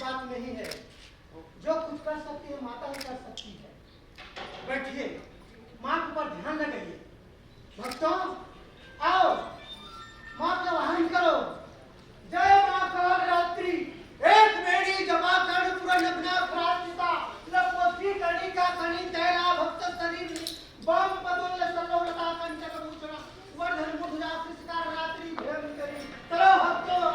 साथ नहीं है। जो कुछ कर सकती है माता ही कर सकती है। बैठिए, माँ के ऊपर ध्यान लगाइए। भक्तों आओ, माँ का आह्वान करो। जय माँ कालरात्रि, एक बेड़ी जमा कर पूरा नग्ना प्रार्थिता लपोती कणी का कणी तैला भक्त शरीर बम पदोल सलोलता कंचक भूषण वर्धन मुद्रा कृष्कार रात्रि भेम करी। चलो भक्तों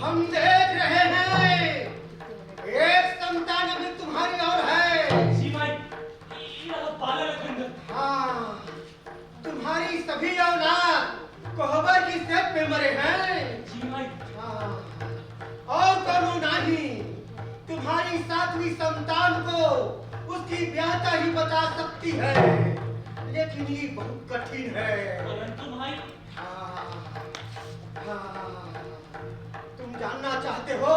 हम देख रहे हैं एक संतान अभी तुम्हारी और है। जी माई, हाँ, तुम्हारी सभी औलाद कोहबर की सेट में मरे हैं। जी माई। हाँ, और कौनो नहीं, तुम्हारी सातवीं संतान को उसकी व्याख्या ही बता सकती है, लेकिन ये बहुत कठिन है। परंतु भाई, तुम जानना चाहते हो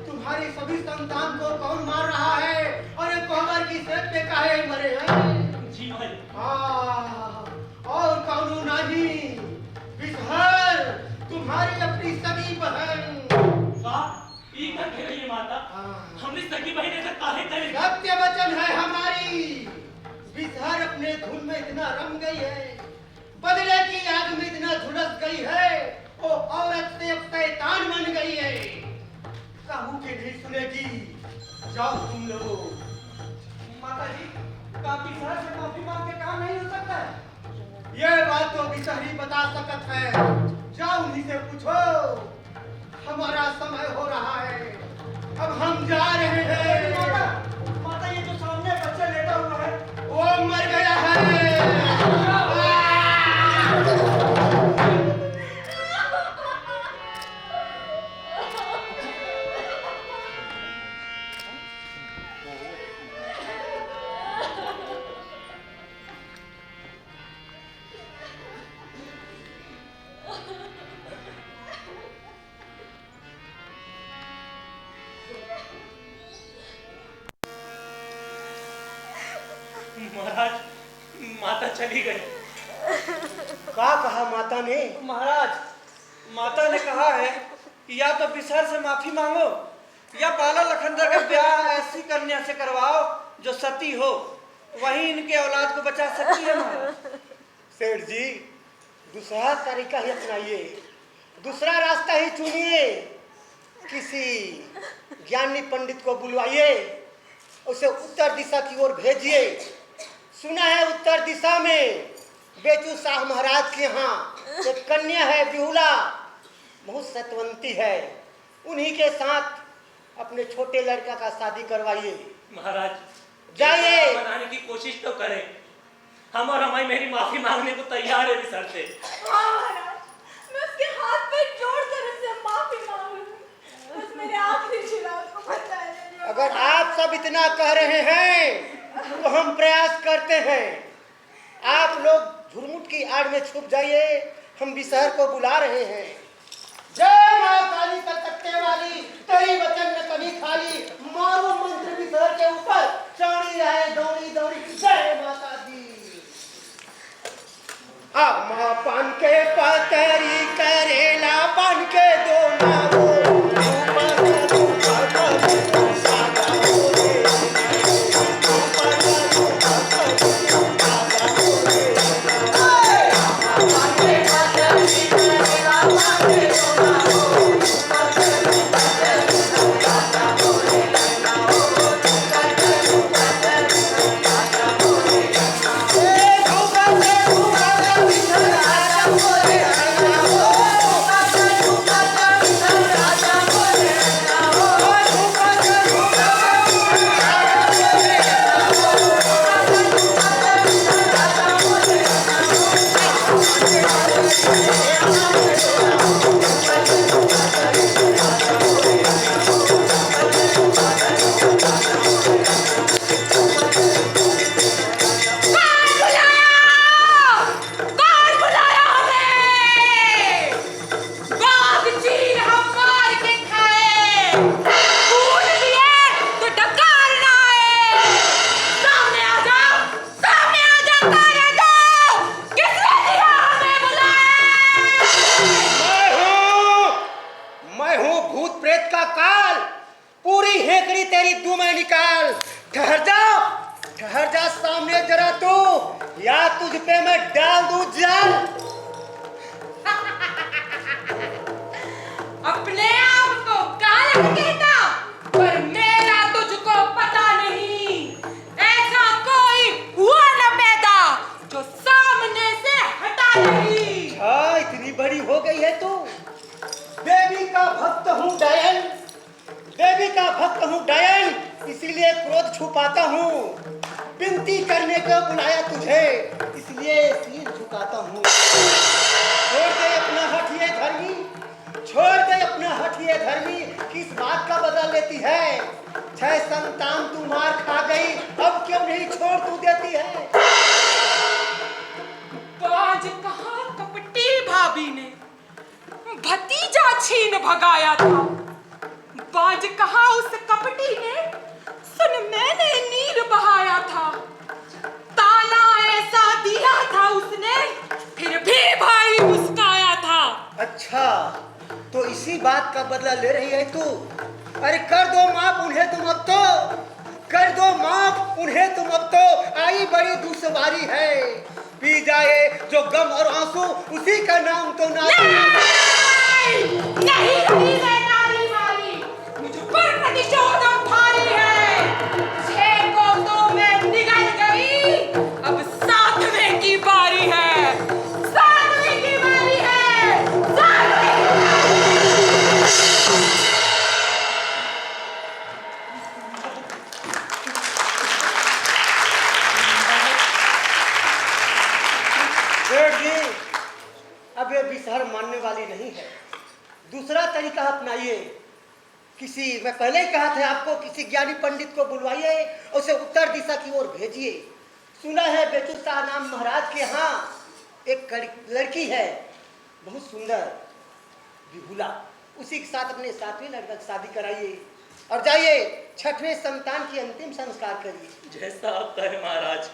तुम्हारी सभी संतान को कौन मार रहा है और ये कोहबर की सेट पे काहे मरे हैं? जी भाई। और कौन नहीं, विषहर तुम्हारी अपनी सगी बहन। ये क्या कह रही है माता? हमने सगी बहन से काहे करें? सत्य वचन है हमारी। विषहर अपने धुन में इतना रम गई है, बदले की आग में इतना झुलस गई है, वो औरत से अब शैतान बन गई है। कहूँ कि नहीं सुनेगी, जाओ तुम लोग। माता जी, का विषहर से माफी मांग के काम नहीं हो सकता है? ये बात तो विषहरी बता सकत है, जाओ उन्हीं से पूछो। हमारा समय हो रहा है, अब हम जा रहे हैं। माता ये जो सामने बच्चा लेटा हुआ है वो मर गया है। महाराज, माता चली गई। क्या कहा माता ने? महाराज, माता ने कहा है या तो बिसहर से माफी मांगो या बाला लखनदर का ब्याह ऐसी कन्या से करवाओ जो सती हो, वही इनके औलाद को बचा सकती है महाराज। सेठ जी, दूसरा तरीका ही अपनाइए, दूसरा रास्ता ही चुनिए। किसी ज्ञानी पंडित को बुलवाइए, उसे उत्तर दिशा की ओर भेजिए। सुना है उत्तर दिशा में बेचू शाह महाराज के यहाँ एक कन्या है बिहुला, बहुत सतवंती है। उन्हीं के साथ अपने छोटे लड़का का शादी करवाइए। महाराज जाइए, बनाने की कोशिश तो करें। हम और हमारी मेरी माफी मांगने को तैयार है बिसहर से। महाराज, मैं उसके हाथ पे जोड़कर उससे माफी मांग लूं। बस मेरे आखिरी चिराग को बचा लीजिए। अगर आप सब इतना कह रहे हैं तो हम प्रयास करते हैं। आप लोग झुरमुट की आड़ में छुप जाइए, हम बिसहर को बुला रहे हैं। जय मां काली कलकत्ते वाली, तेरी वचन न कभी खाली, मारो मंत्र बिसहर के ऊपर, चौड़ी आए दौड़ी दौड़ी, जय माता दी। माँ पान के पतरी करेला बन के दो नावो, इसीलिए क्रोध छुपाता हूँ, विनती करने को बुलाया तुझे, इसलिए सिर झुकाता हूँ। छोड़ दे अपना हठिए धर्मी, छोड़ दे अपना हठिए धर्मी, किस बात का बदला लेती है? 6 संतान तू मार खा गई, अब क्यों नहीं छोड़ तू देती है? बाज कहा कपटी भाभी ने भतीजा छीन भगाया था। बाज कहा उस कपटी ने सुन मैंने नीर बहाया था। ताला ऐसा दिया था उसने, फिर भी भाई मुस्काया था। अच्छा, तो इसी बात का बदला ले रही है तू? अरे कर दो माफ उन्हें तुम अब तो, कर दो माफ उन्हें तुम अब तो, आई बड़ी दुश्वारी है। पी जाए जो गम और आंसू, उसी का नाम तो नारी। नहीं रही मैं नारी वाली, मुझ पर प्रतिशोध भारी है। 6 को तो मैं निगल गई, अब 7वें की बारी है। 7वें की बारी है, 7वें की बारी। अब ये बिसहर मानने वाली नहीं है, दूसरा तरीका अपनाइए। मैं पहले ही कहा था आपको, किसी ज्ञानी पंडित को बुलवाइए और उसे उत्तर दिशा की ओर भेजिए। सुना है बेचू शाह नाम महाराज के यहाँ एक लड़की है, बहुत सुंदर बिहुला, उसी के साथ अपने 7वें लड़का की शादी कराइए और जाइए 6वें संतान की अंतिम संस्कार करिए। जैसा आप कहें महाराज।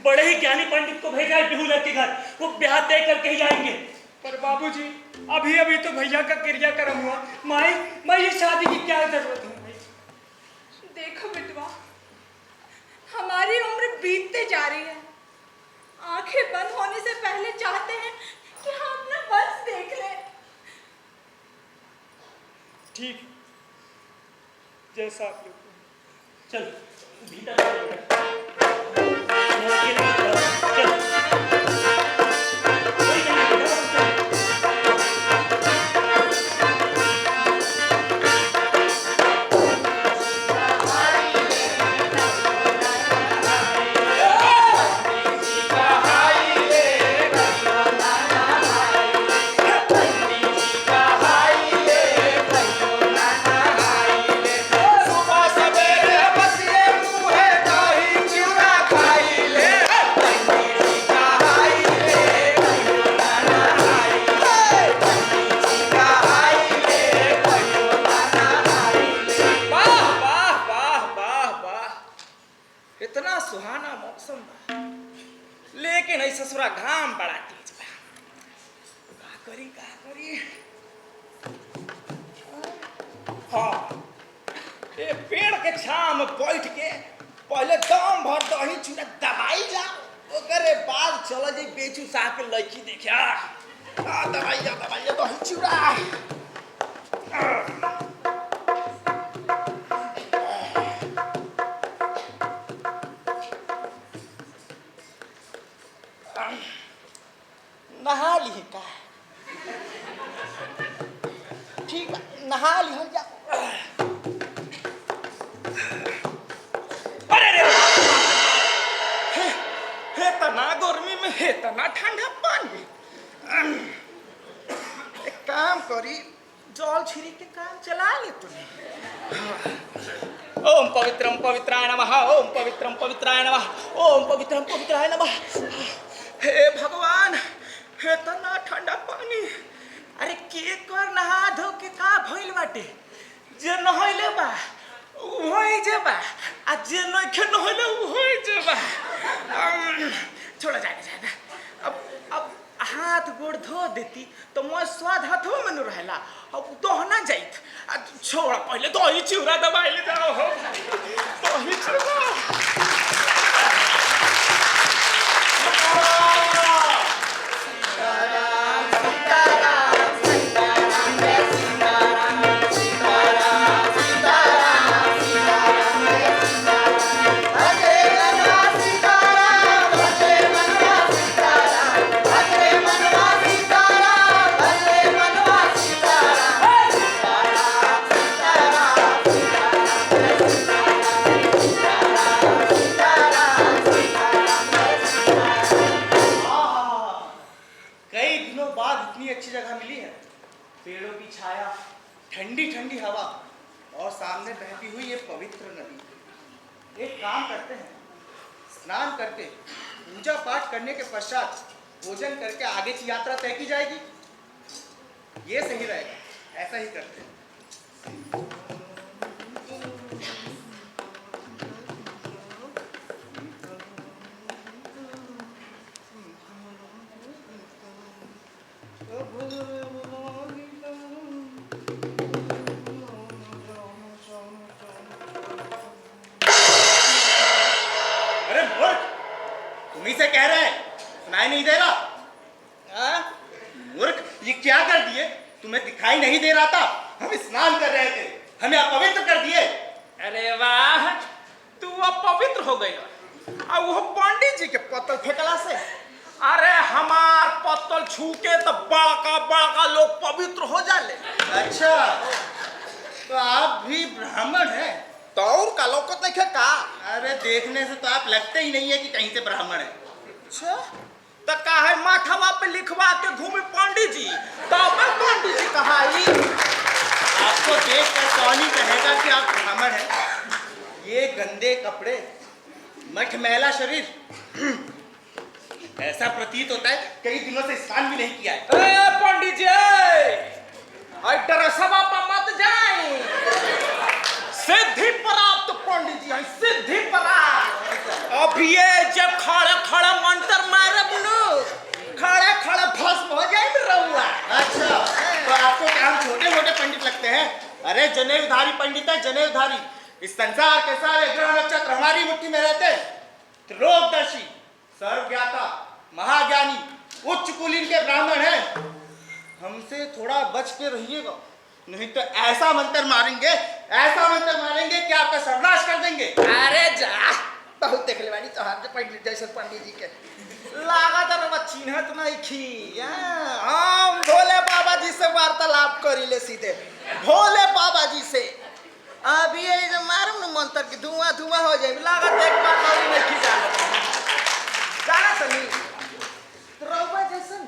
बड़े ही ज्ञानी पंडित को भेजा है बिहुला के घर, वो ब्याह तय करके ही आएंगे। पर बाबूजी अभी अभी तो भैया का क्रियाक्रम हुआ। माई ये शादी की क्या जरूरत है? देखो विधवा, हमारी उम्र बीतते जा रही है। आंखें बंद होने से पहले चाहते हैं कि हम अपना वंश देख लें। ठीक, जैसा आप लोग। चल भीतर चल। इतना सुहाना मौसम बा, लेकिन ऐ ससुरा घाम बड़ा तेज बा। का करी हाँ, ये पेड़ के छाव में बैठ के पहले दम भर दही चूड़ा दबाई जा, ओकरे बाद चल जाई बेचू साह के लड़की देखा। दबाइया दही चूड़ा। नहा ली का? ठीक है, नहा ली हम जा। अरे रे हे तना गर्मी में हे तना ठंडा पानी। एक काम करी, जल छिरी के काम चला ले तूने। ओम पवित्रम पवित्राय नमः, ओम पवित्रम पवित्राय नमः, ओम पवित्रम पवित्राय नमः। हे भगवान, हे तना ठंडा पानी। अरे के कर नहा धो के का भइल बाटे? जे नहइले बा वही जे बा, आ जे नइखे नहइले वही जे बा। छोड़ जाए। अब हाथ गोड़ धो देती तो मैं स्वाद हाथों में न रहेला। अब दोहना जाइत। छोड़, पहले दही चिवड़ा दबाई ले जाओ हो। दही चिवड़ा ठंडी ठंडी हवा और सामने बहती हुई ये पवित्र नदी। एक काम करते हैं, स्नान करके पूजा पाठ करने के पश्चात भोजन करके आगे की यात्रा तय की जाएगी। ये सही रहेगा, ऐसा ही करते हैं। से कह रहे हैं, सुनाई नहीं दे रहा? मूर्ख, ये क्या कर दिए? तुम्हें दिखाई नहीं दे रहा था? हम स्नान कर रहे थे, हमें अपवित्र कर दिए। अरे वाह, तू अपवित्र हो गई। अब वो पंडित जी के पत्तल फेंकला से? अरे हमार पत्तल छू के तो बड़का लोग पवित्र हो जाले। अच्छा, तो आप भी ब्राह्मण हैं? तो और का लोग को देखे का? अरे देखने से तो आप लगते ही नहीं है कि कहीं से ब्राह्मण है। अच्छा, तो का है माथवा पे लिखवा के घूमे पंडित जी, तो मैं पंडित जी कहाई। आपको देख कर कौन ही कहेगा कि आप ब्राह्मण हैं? ये गंदे कपड़े, मठमैला शरीर, ऐसा प्रतीत होता है कई दिनों से स्नान भी नहीं किया है। पंडित जी, सभा पर मत जाए। सिद्धि प्राप्त पंडित जी, सिद्धि प्राप्त। अब ये जब खड़े हैं। अरे जनेऊधारी पंडित है, जनेऊधारी। इस संसार के सारे ग्रह नक्षत्र हमारी मुट्ठी में रहते हैं। त्रिलोकदर्शी, सर्वज्ञाता, महाज्ञानी, उच्च कुलीन के ब्राह्मण हैं। हमसे थोड़ा बच के रहिएगा, नहीं तो ऐसा मंत्र मारेंगे कि आपका सर्वनाश कर देंगे। अरे जा, बहुत देख ले बानी तोहार के पंडित जैसे पंडित जी के लागत है चिन्हत नहीं खी। हम भोले बाबा जी से वार्तालाप करी ले सीधे, भोले बाबा जी से। अभी ये जो मारूं न मंत्र की धुआं धुआं हो जाए, लागत एक बार करी नहीं खी जाना सनी रउआ जैसन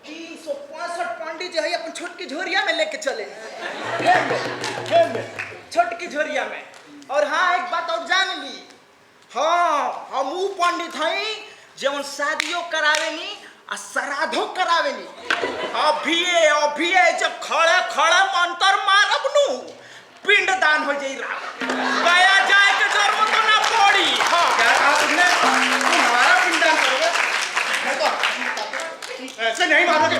365 पंडित जो है अपन छोटकी झोरिया में लेके चले छोटकी झोरिया में। और हाँ एक बात और जान ली, हाँ हम वो पंडित हैं जब शादियों करावेनी आ श्राद्धों करावेनी। अभी जब खड़े खड़े मंत्र मारब नु पिंड दान हो जाई, गया जाए के जरूरत तो ना पड़ी। हाँ क्या कहा तुमने? तुम हमारा पिंडदान करोगे? मैं तो ऐसे नहीं मारोगे।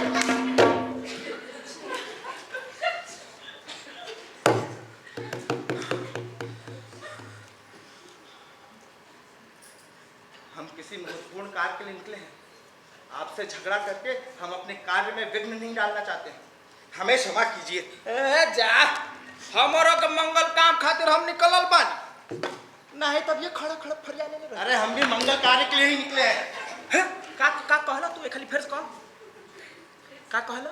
हम किसी महत्वपूर्ण कार्य के लिए निकले हैं। आपसे झगड़ा करके हम अपने कार्य में विघ्न नहीं डालना चाहते हैं। हमें क्षमा कीजिए। जा हमारो के मंगल काम खातिर हम निकलल बानी, नहीं तब ये खड़ा खड़ा फरियाने नहीं रहे। अरे हम भी मंगल कार्य के लिए ही निकले हैं। का कहला तू खाली फिर कौन का कहला?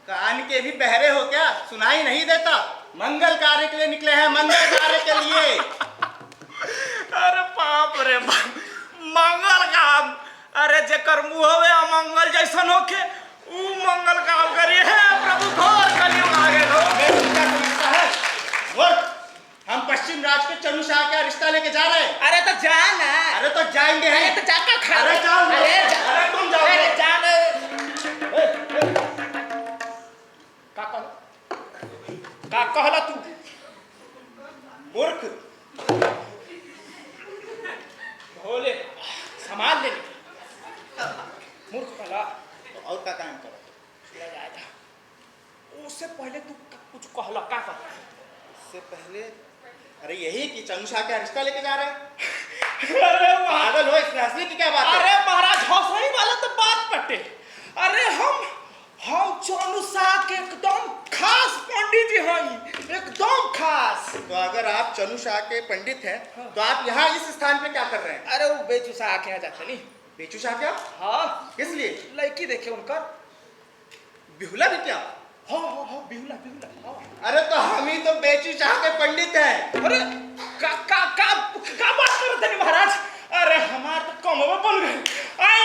कान के भी बहरे हो क्या? सुनाई नहीं देता? मंगल कार्य के लिए निकले हैं, मंगल कार्य के लिए। अरे बाप रे बाप, मंगल काम। अरे जेकर मुहवे अमंगल जैसन होके ऊ मंगल काम करी है। प्रभु घोर कलयुग आ गए हो। क्या समझता है? मूर्ख, हम पश्चिम राज के चनु शाह का रिश्ता लेके जा रहे हैं। अरे तो जा ना। अरे तो जाएंगे अरे हैं। तो जाकर खा। अरे जाओ। अरे तुम जाओ। अरे जा ना। का कहला तू? मूर्ख, भोले संभाल ले मूर्ख कहला। और का काम करो? उससे पहले तू कुछ कहला का कहला? उससे पहले अरे यही कि चनु शाह का रिश्ता लेके जा रहे हैं। अरे पागल हो, इसमें हंसने की क्या बात है? अरे महाराज हंसने वाला तो बात पटे। अरे हम चनु शाह के एकदम खास पंडित जी हैं, एकदम खास। तो अगर आप चनु शाह के पंडित हैं तो आप यहाँ इस स्थान पे क्या कर रहे हैं? अरे वो बेचू शाह के यहाँ जाते नहीं। बेचू शाह क्या? हाँ किस लिए? लड़की देखे उनका। बिहुला भी क्या? हाँ बिहुला हाँ। अरे तो हम ही तो बेचू शाह के पंडित हैं। अरे का बात करते नहीं महाराज? अरे हमार तो कमवा बन गए। आई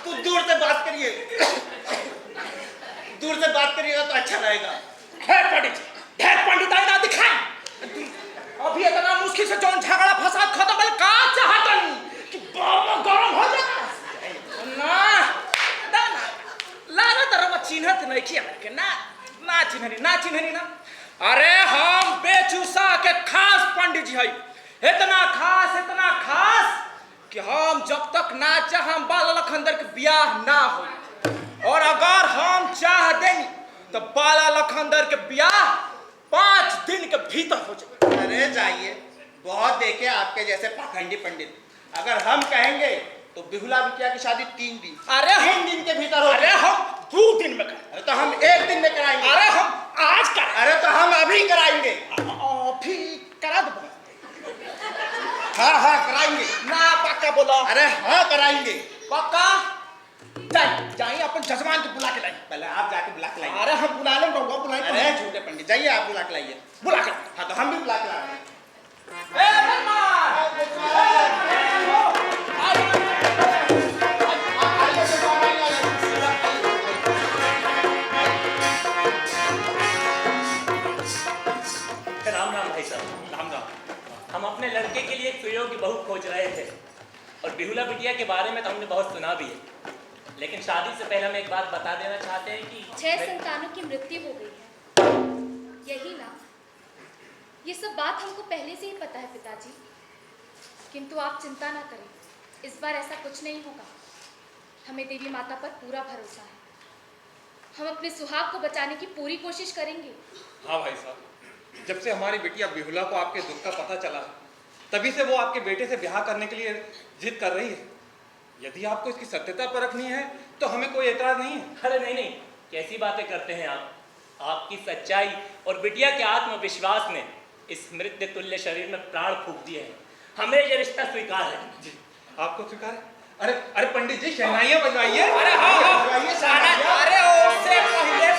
तू दूर से बात करिए, दूर से बात करिएगा तो अच्छा रहेगा। ढेर पंडित आई ना दिखाई। अभी इतना मुश्किल से जौन झगड़ा फसाद खत्म है का चाहतन कि बाबा गरम हो जाए ना लाना तरह चिन्हत नहीं किया के ना चिन्हनी ना। अरे हम बेचू शाह के खास पंडित जी हई, इतना खास कि हम जब तक ना चाह बाल लखनदर के ब्याह ना हो। और अगर हम चाह देनी तो बाला लखनदर के ब्याह 5 दिन के भीतर हो जाए। अरे जाइए, बहुत देखे आपके जैसे पाखंडी पंडित। अगर हम कहेंगे तो बिहुला बिटिया की शादी 3 दिन। अरे 3 दिन के भीतर हो। अरे हम 2 दिन में अरे तो हम 1 दिन में कराएंगे। अरे हम आज कर। अरे तो हम अभी कराएंगे। अभी करा दो। हाँ कराएंगे ना पक्का बोलो। अरे हाँ कराएंगे पक्का। जाइए अपन जजमान को बुला के लाइए। पहले आप जाके बुला के लाइए। अरे हम बुला लेंगे, रहुआ बुलाएंगे। अरे झूठे पंडित, जाइए आप बुला के लाइए। बुला के। हाँ तो हम भी बुला के लाए। राम राम भाई साहब, राम राम। हम अपने लड़के के लिए एक सुयोग्य बहू खोज रहे थे और बिहुला बिटिया के बारे में तो हमने बहुत सुना भी है, लेकिन शादी से पहले हम एक बात बता देना चाहते हैं कि 6 संतानों की मृत्यु हो गई है। यही ना, ये सब बात हमको पहले से ही पता है पिताजी, किंतु आप चिंता ना करें, इस बार ऐसा कुछ नहीं होगा। हमें देवी माता पर पूरा भरोसा है। हम अपने सुहाग को बचाने की पूरी कोशिश करेंगे। हाँ भाई साहब, जब से हमारी बिटिया बिहुला को आपके दुख का पता चला है, तभी से वो आपके बेटे से ब्याह करने के लिए जिद कर रही है। यदि आपको इसकी सत्यता परखनी है तो हमें कोई एतराज नहीं है। अरे नहीं नहीं, कैसी बातें करते हैं आप। आपकी सच्चाई और बिटिया के आत्मविश्वास ने इस मृत्यु तुल्य शरीर में प्राण फूंक दिए हैं। हमें ये रिश्ता स्वीकार है। जी, आपको स्वीकार है? अरे अरे पंडित जी, शहनाइयाँ बजवाइए। अरे हाँ, बजवाइए अरे शहनाइयाँ। उससे पहले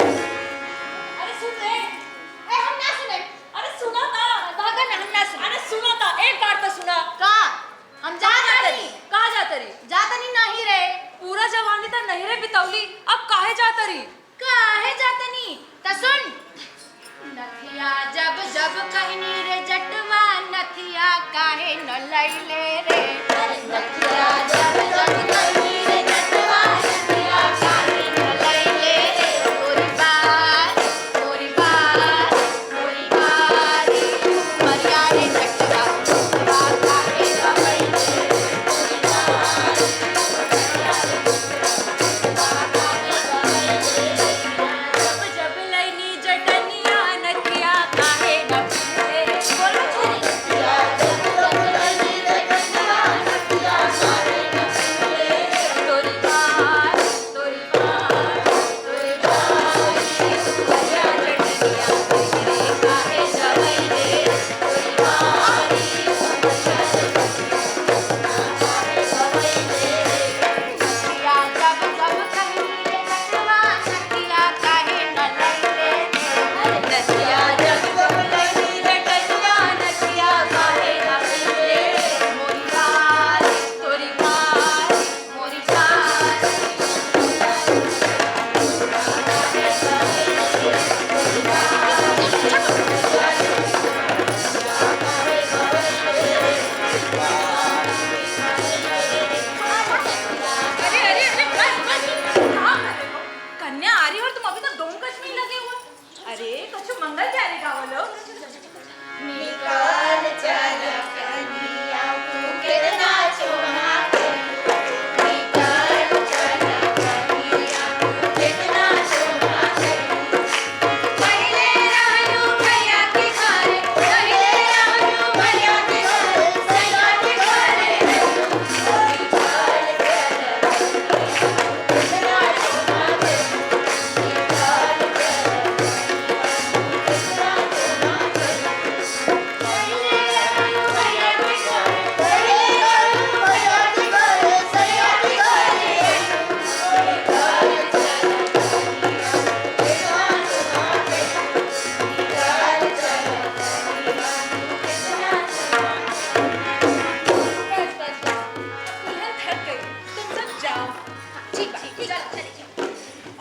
अरे सुन रहे? ए हम ना सुने। अरे सुना था। भागा ना, हम ना सुने। अरे सुना था, एक बार तो सुना। का हम जा जातरी का जातरी जातनी नहीं रे पूरा जवानी त नहीं रे बितौली अब काहे जातरी काहे जातनी त सुन नथिया जब जब कहनी रे जटवा नथिया काहे न लैले रे नथिया जब जब कहनी रे जटवा नथिया काहे न लैले रे तोरी बात मरिया रे जटवा काहे न लैले जब जब लैनी जटनिया नथिया काहे न लैले रे बोलो छोरी जब जब लैनी जटनिया नथिया काहे न लैले रे तोरी बात मरिया जटनिया काहे न लैले रे तोरी बात नथिया जब जब कहनी रे जटवा नथिया काहे न लैले रे नथिया जब जब लैनी रे जटवा नथिया काहे न लैले रे मोरी बात तोरी बात मोरी बात अरे अरे अरे बस कहाँ कर रहे हो? कन्या आ रही हो और तुम अभी तक दोम कच में ही लगे हो। अरे कछु मंगल क्यारे गावलो निकाल चल कन्या तू कितना चोहाते निकाल चल कन्या तू कितना चोहाते पहले रहनु भैया के घरे पहले रहनु भैया के घरे सैया के घरे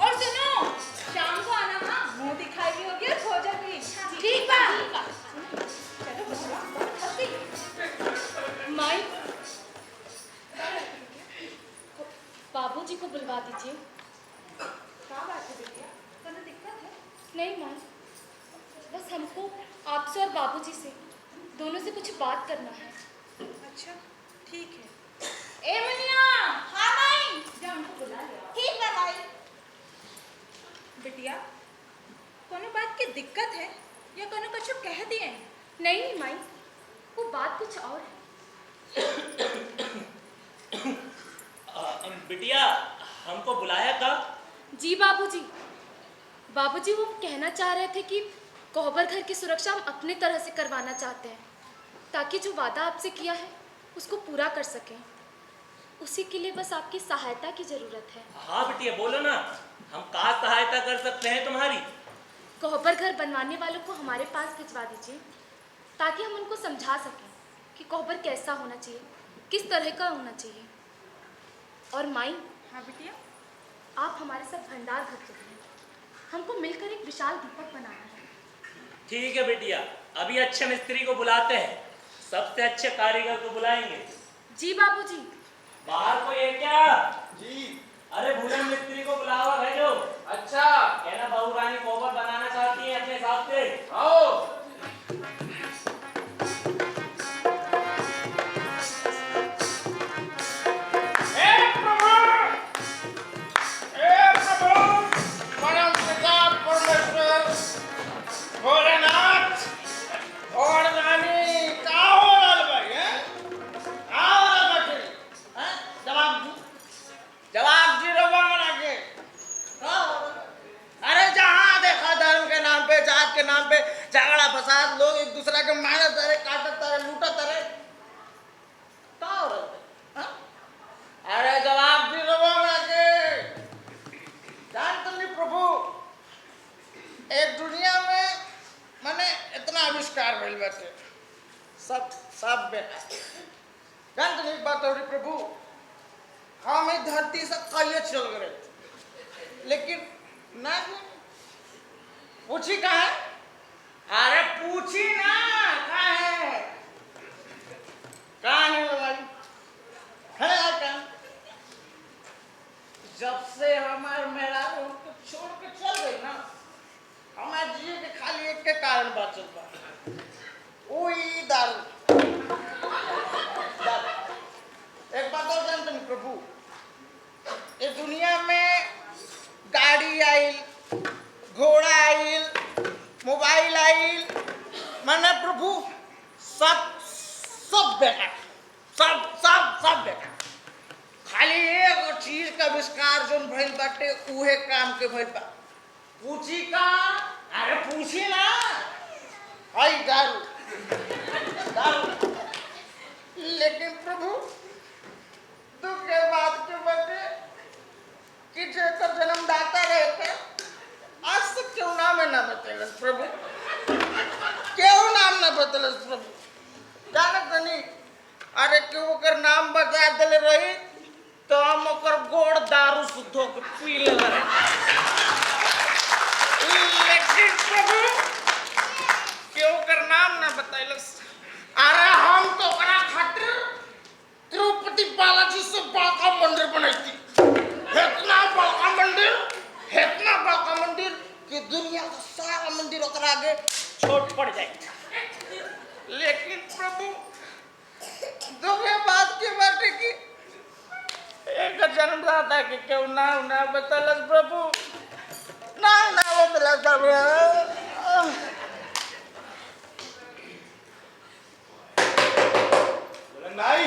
और सुनो शाम को आना हाँ मुंह दिखाई भी होगी और खो जाएगी ठीक बा चलो बचवा हंसी माई, बाबूजी को बुलवा दीजिए। क्या बात है बिटिया कोई दिक्कत है नहीं माई, बस हमको आपसे और बाबूजी से दोनों से कुछ बात करना है। अच्छा ठीक है ए मनिया हाँ माई जा हमको बुला ले ठीक है भाई बिटिया कोनो बात की दिक्कत है या कोनो कछु कह दिए हैं? नहीं माई, वो बात कुछ और है। बिटिया, हमको बुलाया कब? जी बाबूजी, बाबूजी वो कहना चाह रहे थे कि कोहबर घर की सुरक्षा हम अपने तरह से करवाना चाहते हैं ताकि जो वादा आपसे किया है उसको पूरा कर सकें। उसी के लिए बस आपकी सहायता की जरूरत है। हाँ बिटिया, बोलो ना, हम कहाँ सहायता कर सकते हैं तुम्हारी? कोहबर घर बनवाने वालों को हमारे पास भिजवा दीजिए ताकि हम उनको समझा सकें कि कोहबर कैसा होना चाहिए, किस तरह का होना चाहिए। और माई, हाँ बिटिया आप हमारे साथ भंडार घर चलिए। हमको मिलकर एक विशाल दीपक बनाना है। ठीक है बिटिया, अभी अच्छे मिस्त्री को बुलाते हैं, सबसे अच्छे कारीगर को बुलाएंगे। जी बाबूजी। बाहर कोई है क्या? जी। अरे भूलन मिस्त्री को बुलावा भेजो। अच्छा। कहना बहू रानी कोबर बनाना चाहती है अपने हिसाब से। आओ। नाम पे झगड़ा फसाद, लोग एक दूसरा के मारे तारे, काटे तारे, लूटा तारे, अरे जवाब दी जानते नहीं प्रभु, एक दुनिया में मैंने इतना आविष्कार भइल बाटे, सब बेकार। जानते नहीं बात हो रही प्रभु, हम इस धरती से कहिए चल गए, लेकिन ना पूछी कहाँ है? अरे पूछी ना कहाँ है? कहाँ है भाई? है कहाँ? जब से हमारे मेरा उनको छोड़ के चल गई ना, हमारे जिए के खाली एक के कारण बचल बा, वही दारू। एक बात और जानते नहीं प्रभु, इस दुनिया में गाड़ी आइल, घोड़ा आइल, मोबाइल आइल, मैंने प्रभु सब बेकार, सब बेकार। खाली एक चीज का आविष्कार जो भइल बाटे उहे काम के भइल बा। पूछी का? अरे पूछी ना, आई दारू। लेकिन प्रभु दुख के बात के बाटे कि जेकर जन्मदाता रहते आज तक क्यों नाम है ना बतेलस प्रभु, क्यों नाम ना बतेलस प्रभु। जानत नहीं, अरे क्यों ओकर नाम बता दिले रही तो हम ओकर गोड़ दारू शुद्ध होकर पी ले रहे। लेकिन प्रभु क्यों ओकर नाम ना बतेलस, अरे हम तो ओकरा खातिर तिरुपति बालाजी से बड़का मंदिर बनैती, इतना बड़का मंदिर कि दुनिया का सारा मंदिर ओकरा आगे छोट पड़ जाए। लेकिन प्रभु दुख के बात की बात है कि एक जन्मदाता के क्यों ना बतलस प्रभु, ना बतलस प्रभु। भाई,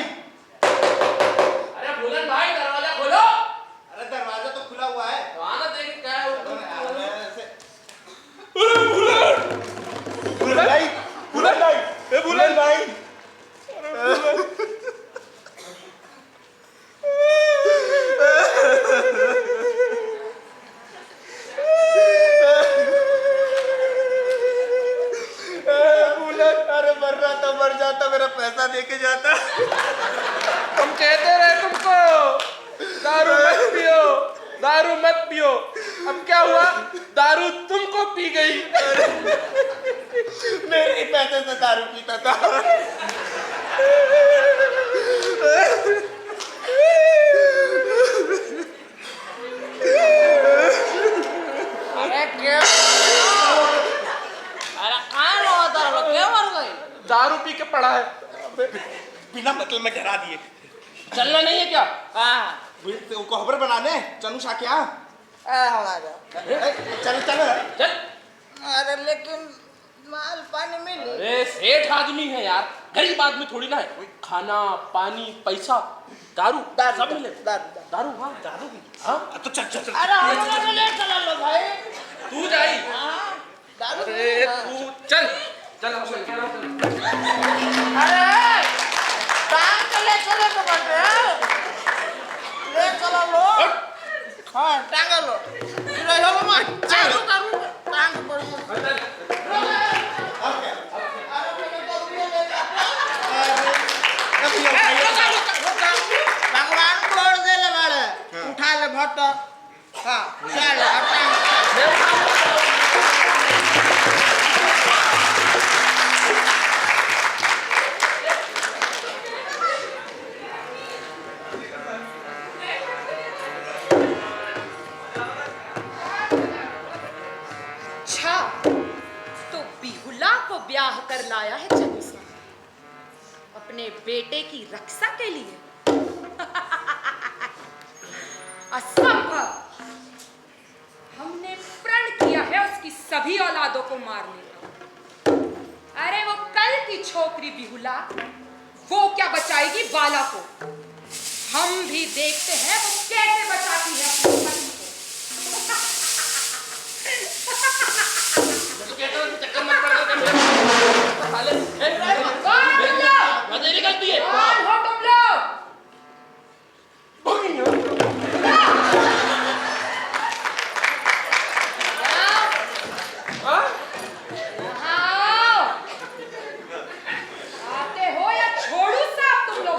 अरे भूलन भाई दरवाजा खोलो। अरे दरवाजा तो खुला हुआ है, तो आना देख क्या है। भूलन भाई, अरे मर रहा था, मर जाता, मेरा पैसा देके जाता। तुम कहते रहे तुमको दारू मत पियो, अब क्या हुआ? दारू तुमको पी गई। मेरे ही पैसे से दारू पीता था। अरे क्या? अरे कहाँ हुआ दारू? क्या मर गई? दारू पी के पड़ा है। बिना मतलब में डरा दिए। चलना नहीं है क्या? हाँ खबर बनाने चनू शाह क्या? चल चल चल। अरे लेकिन माल पानी मिली। अरे सेठ आदमी है यार, गरीब आदमी थोड़ी ना है। खाना पानी पैसा दारू सब मिले। दारू हाँ दारू हाँ तो चल चल चल। अरे हम लोग ले चला लो भाई। तू जाई। दारू अरे तू चल चल हम लोग कह रहा हूँ चल। अरे टांग के ले चले तो बटे ले चला लो। हाँ टांग लो। ले लो मत। दारू दारू टांग पर। भगवान छोड़ दे ले बाड़े, उठा ले भट्ट हाँ चलो अब टाइम अच्छा तो बिहुला को ब्याह कर लाया है चंद्रसा अपने बेटे की रक्षा के लिए। असंभव। हमने प्रण किया है उसकी सभी औलादों को मारने का। अरे वो कल की छोकरी बिहुला वो क्या बचाएगी बाला को। हम भी देखते हैं वो कैसे बचाती है अपनी पत्नी को। मेरी गलती है। कौन हो तुम लोग? आते हो या छोड़ू साहब तुम लोग?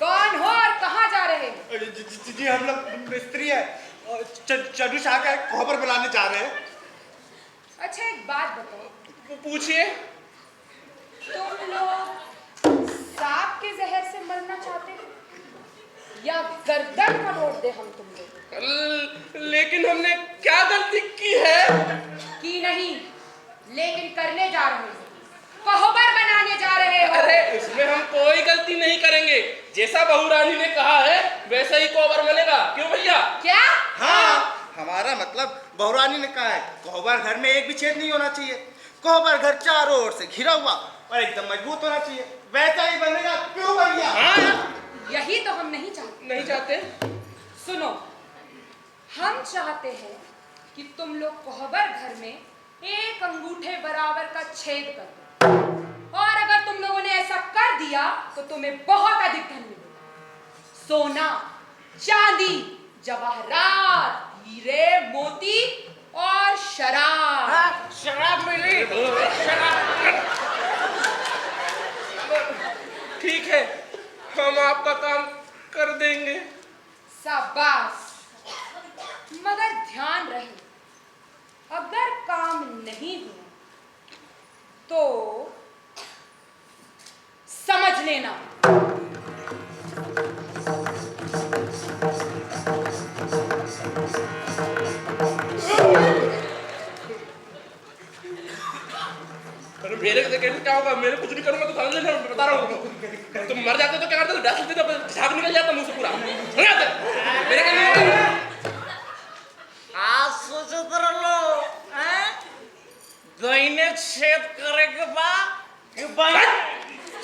कौन हो और कहाँ जा रहे हैं? जी हम लोग मिस्त्री है चंदू शाह का खबर बुलाने जा रहे हैं। अच्छा एक बात बताओ, पूछिए। तुम लोग सांप के जहर से मरना चाहते हो या गर्दन मरोड़ दे हम तुम लोग? लेकिन हमने क्या गलती की है? की नहीं, लेकिन करने जा रहे हो। कोहबर बनाने जा रहे हो। अरे इसमें हम कोई गलती नहीं करेंगे। जैसा बहू रानी ने कहा है वैसा ही कोहबर बनेगा। क्यों भैया? क्या? हाँ हमारा मतलब बहुरानी ने कहा है कोहबर घर में एक भी छेद नहीं होना चाहिए। कोहबर घर चारों ओर से घिरा हुआ और एकदम मजबूत होना चाहिए। वैसा ही बनेगा। क्यों भैया? हाँ यही तो हम नहीं चाहते। नहीं चाहते। सुनो, हम चाहते हैं कि तुम लोग कोहबर घर में एक अंगूठे बराबर का छेद कर दो। और अगर तुम लोगों ने ऐसा कर दिया तो तुम्हें बहुत अधिक धन मिलेगा। सोना, चांदी, जवाहरात, हीरे, मोती और शराब। शराब मिली। ठीक है, हम आपका काम कर देंगे। शाबाश। मगर ध्यान रहे, अगर काम नहीं हुआ तो समझ लेना। अरे मेरे कैसे क्या होगा? मेरे कुछ नहीं करूंगा तो समझ लेना। मैं बता रहा हूँ। तुम मर जाते तो क्या करते? डस देते तो झाग निकल जाता मुंह से पूरा। हो जाते मेरे क्या? आज सोचत रहो हैं दहीने छेद करे के बाद कि भाई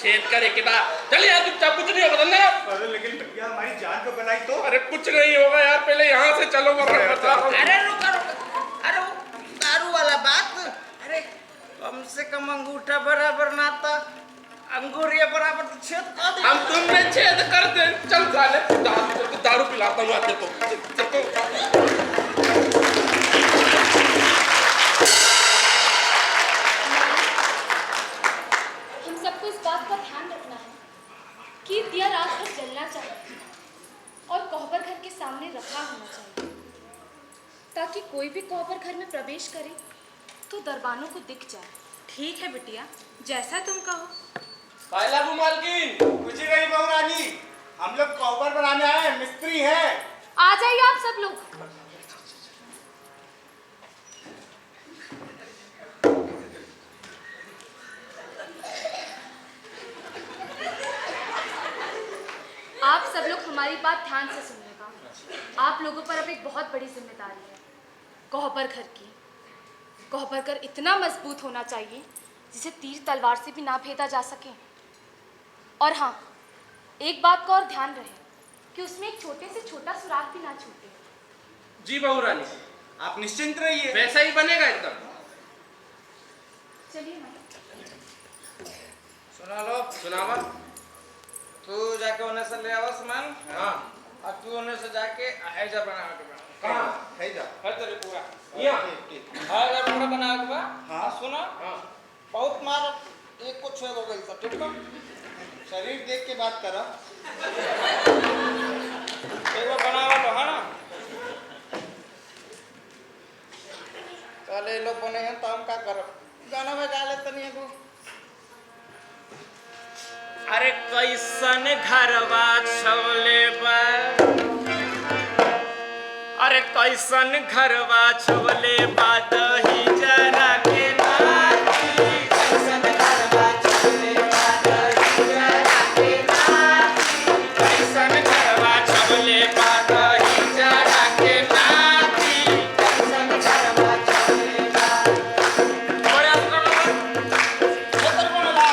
छेद करे के बाद चलिए यार चुपचाप। कुछ नहीं होगा धन्यवाद। अरे लेकिन भैया हमारी जान को बनाई तो। अरे कुछ नहीं होगा यार, पहले यहाँ से चलो। अरे रुको रुको। अरे वो दारू वाला बात। अरे कम से कम अंगूठा बराबर ना था अंगूरिया बराबर तो छेद कर दे। हम तुम में छेद करते। चल साले दारू पिलाता हूँ आते तो। हम सबको इस बात का ध्यान रखना है कि दिया रात भर जलना चाहिए और कोहबर घर के सामने रखा होना चाहिए, ताकि कोई भी कोहबर घर में प्रवेश करे तो दरबानों को दिख जाए। ठीक है बिटिया, जैसा तुम कहो। लागू मालकिन कुछ ही नहीं बहुरानी, हम लोग कोहबर बनाने आए हैं, मिस्त्री है। आ जाइए आप सब लोग। आप सब लोग हमारी बात ध्यान से सुनिएगा। आप लोगों पर अब एक बहुत बड़ी जिम्मेदारी है, कोहबर घर की। कोहबर घर इतना मजबूत होना चाहिए जिसे तीर तलवार से भी ना भेदा जा सके। और हाँ, एक बात का और ध्यान रहे कि उसमें एक छोटे से छोटा सुराख भी ना छूटे। जी बहू रानी, आप निश्चिंत रहिए, वैसा ही बनेगा एकदम। चलिए मैं सुना लो। सुनावा। तू जाके उन्हें से ले आवा सामान। हाँ और तू उन्हें से जाके ऐजा बना के बना। कहाँ है जा? हर तेरे पूरा ठीक। ऐजा पूरा बना के बा। हाँ। सुना हाँ बहुत मार एक को छेद हो गई था। ठीक है शरीर देख के बात करा। एगो बनावा लो है ना चले लोग बने हैं तो हम का करब गाना में गा ले तनी एगो अरे कैसन घरवा छवले बा अरे कैसन घरवा छवले बा दही जरा के नाती कैसन घरवा छवले बा दही जरा के नाती कैसन घरवा छवले बा दही जरा के नाती कैसन घरवा छवले बा बड़ा मोटर बनला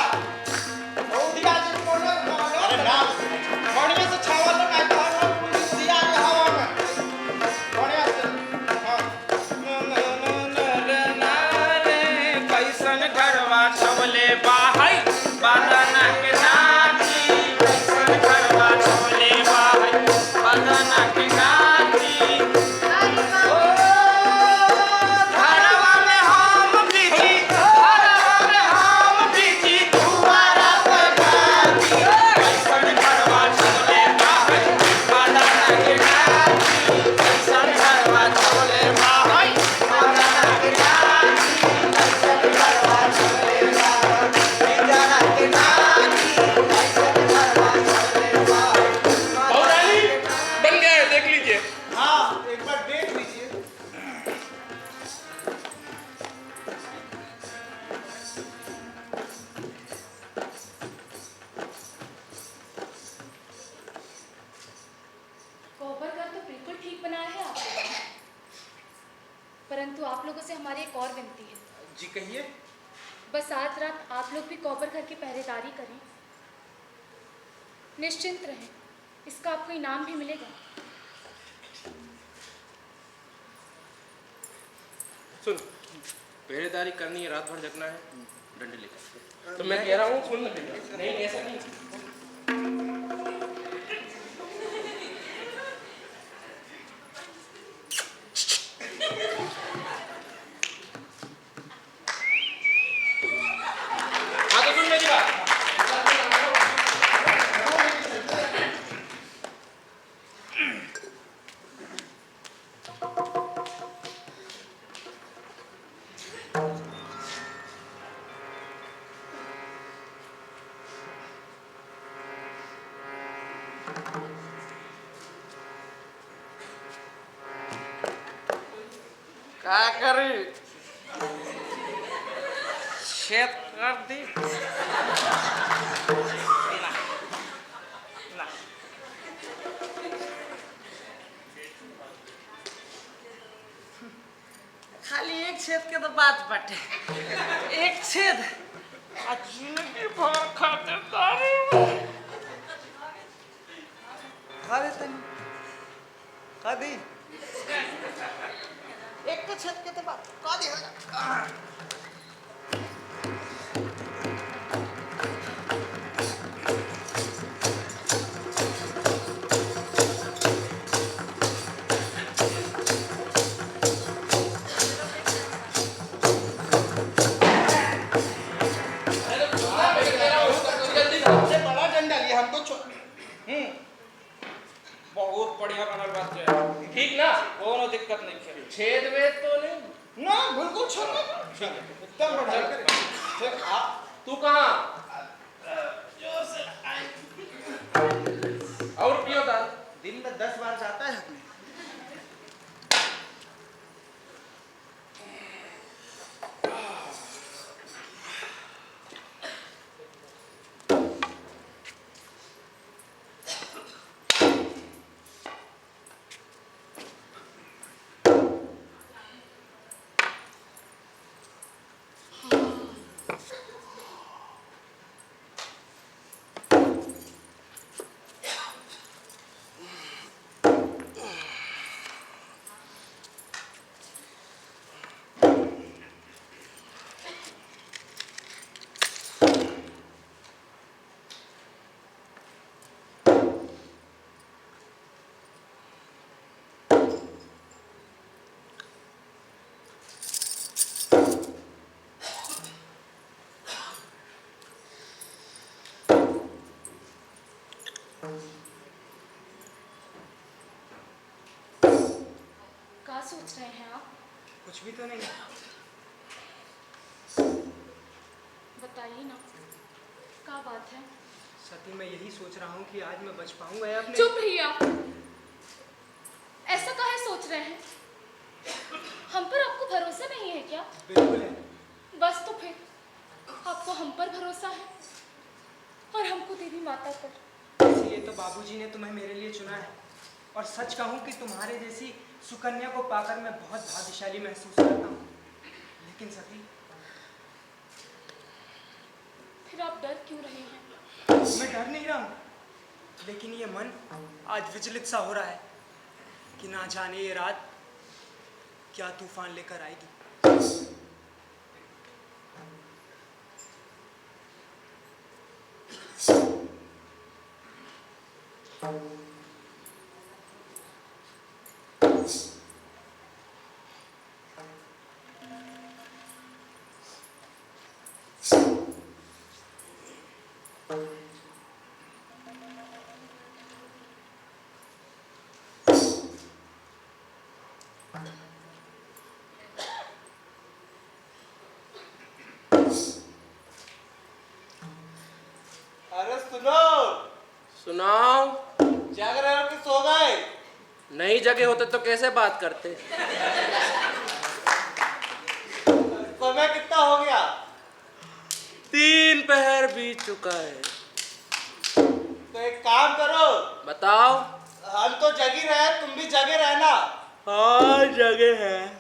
ओ दिया जे मोटर अरे ना बढ़िया से छावल ना तो दिया के हवा में बढ़िया से हां कैसन घरवा छवले बा है बादना के नाती कैसन घरवा छवले बा है बादना के नाती ओ घरवा में हम बिजी घरवा में हम बिजी दुआरा पर गाती कैसन घरवा छवले बा है बादना के नाती कैसन घरवा छवले बा है बादना के नाती कैसन घरवा छवले बा बिचारा के नाती कैसन घरवा छवले बा पौराणी बन गया है, देख लीजिए। हाँ एक बार देख लीजिए कोबर घर तो बिल्कुल ठीक बनाया है आपने, परंतु आप लोगों से हमारी एक और विनती है। जी कहिए बस आज रात आप लोग भी कोबर घर की पहरेदारी करें। निश्चिंत रहें, इसका आपको इनाम भी मिलेगा। सुन पहरेदारी करनी है रात भर जगना है डंडे लेकर तो मैं कह रहा हूँ सुन नहीं ऐसा नहीं हाँ तो सुन मेरी बात का करी शेत कर दी ना ना खाली एक छेद के तो बात बाटे एक छेद आ जिंदगी भर खाते दारू खा दे तनी खा दी एक तो छत के तो बात का दी बड़ा डंडा लिया हम तो बहुत बढ़िया बनल बात है ठीक ना कोनो दिक्कत नहीं है छेद वेद तो नहीं ना बिल्कुल छोड़ एकदम बढ़िया ठीक आप तू कहाँ जोर से और पियो दाल दिन में 10 बार जाता है अपने सोच रहे हैं आप? कुछ भी तो नहीं। बताइए ना, क्या बात है? सती, मैं यही सोच रहा हूँ कि आज मैं बच पाऊंगा या अपने। चुप रहिए आप। ऐसा काहे सोच रहे हैं? हम पर आपको भरोसा नहीं है क्या? बिल्कुल है। बस तो फिर आपको हम पर भरोसा है और हमको देवी माता पर। इसलिए तो बाबूजी ने तुम्हें मेरे लिए चुना है। और सच कहूँ कि तुम्हारे जैसी सुकन्या को पाकर मैं बहुत भाग्यशाली महसूस करता हूँ। लेकिन सती, फिर आप डर क्यों रहे हैं? मैं डर नहीं रहा हूँ, लेकिन ये मन आज विचलित सा हो रहा है कि ना जाने ये रात क्या तूफान लेकर आएगी। अरे सुनो, सुनाओ। जाग रहे हो कि सो गए? नहीं जगे होते तो कैसे बात करते? समय कितना हो गया? 3 पहर बीत चुका है। तो एक काम करो, बताओ। हम तो जगी रहे, तुम भी जगे रहना। हाँ जगे हैं।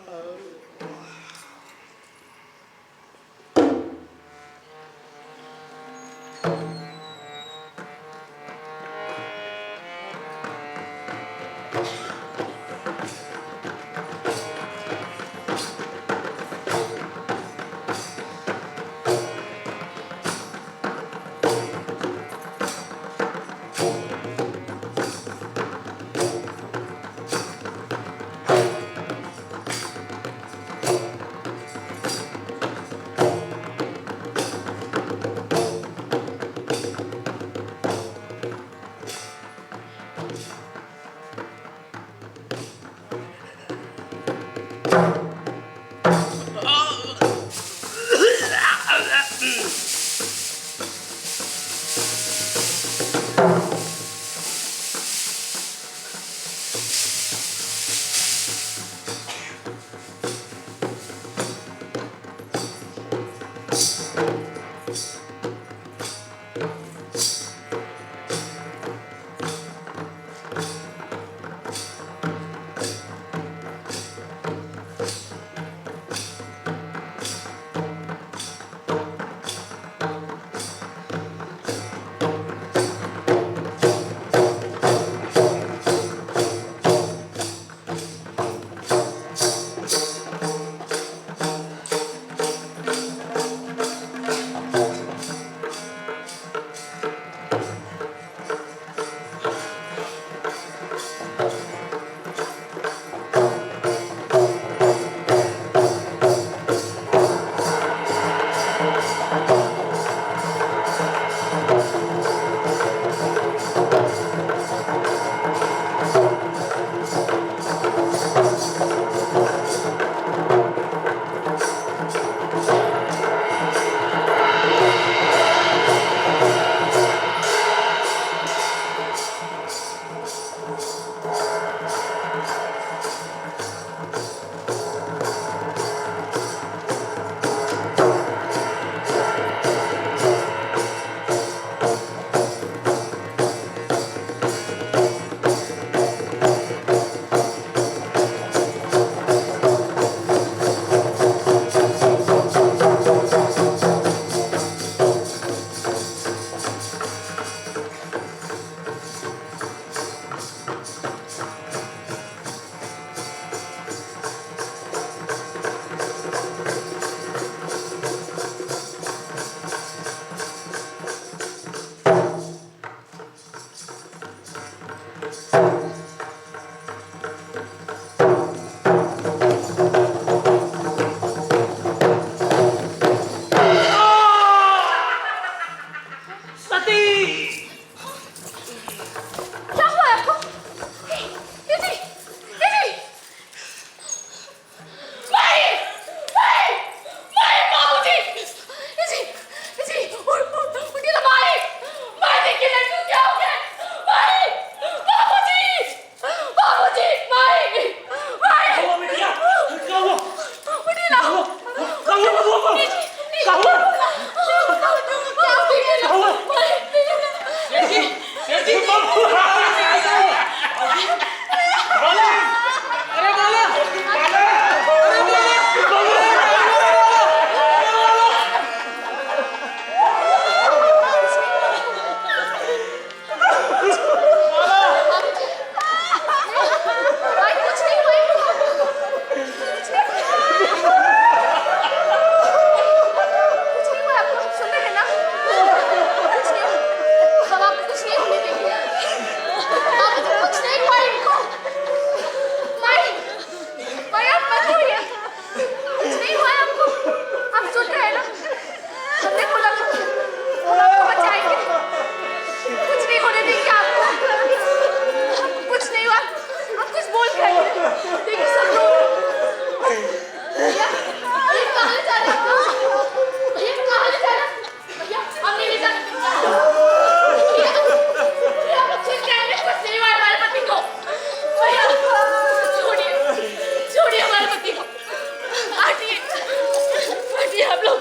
बाबूजी हम लोग